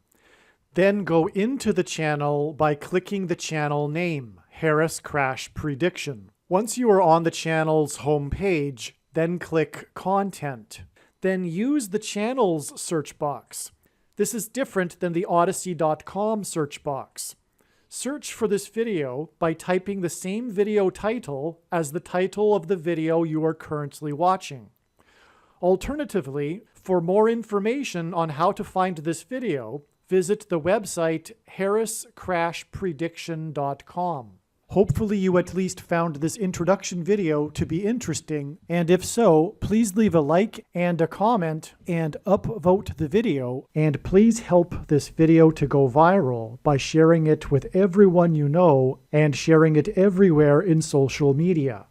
Then go into the channel by clicking the channel name, Harris Crash Prediction. Once you are on the channel's homepage, then click Content. Then use the channel's search box. This is different than the Odysee.com search box. Search for this video by typing the same video title as the title of the video you are currently watching. Alternatively, for more information on how to find this video, visit the website harriscrashprediction.com. Hopefully you at least found this introduction video to be interesting, and if so, please leave a like and a comment and upvote the video, and please help this video to go viral by sharing it with everyone you know and sharing it everywhere in social media.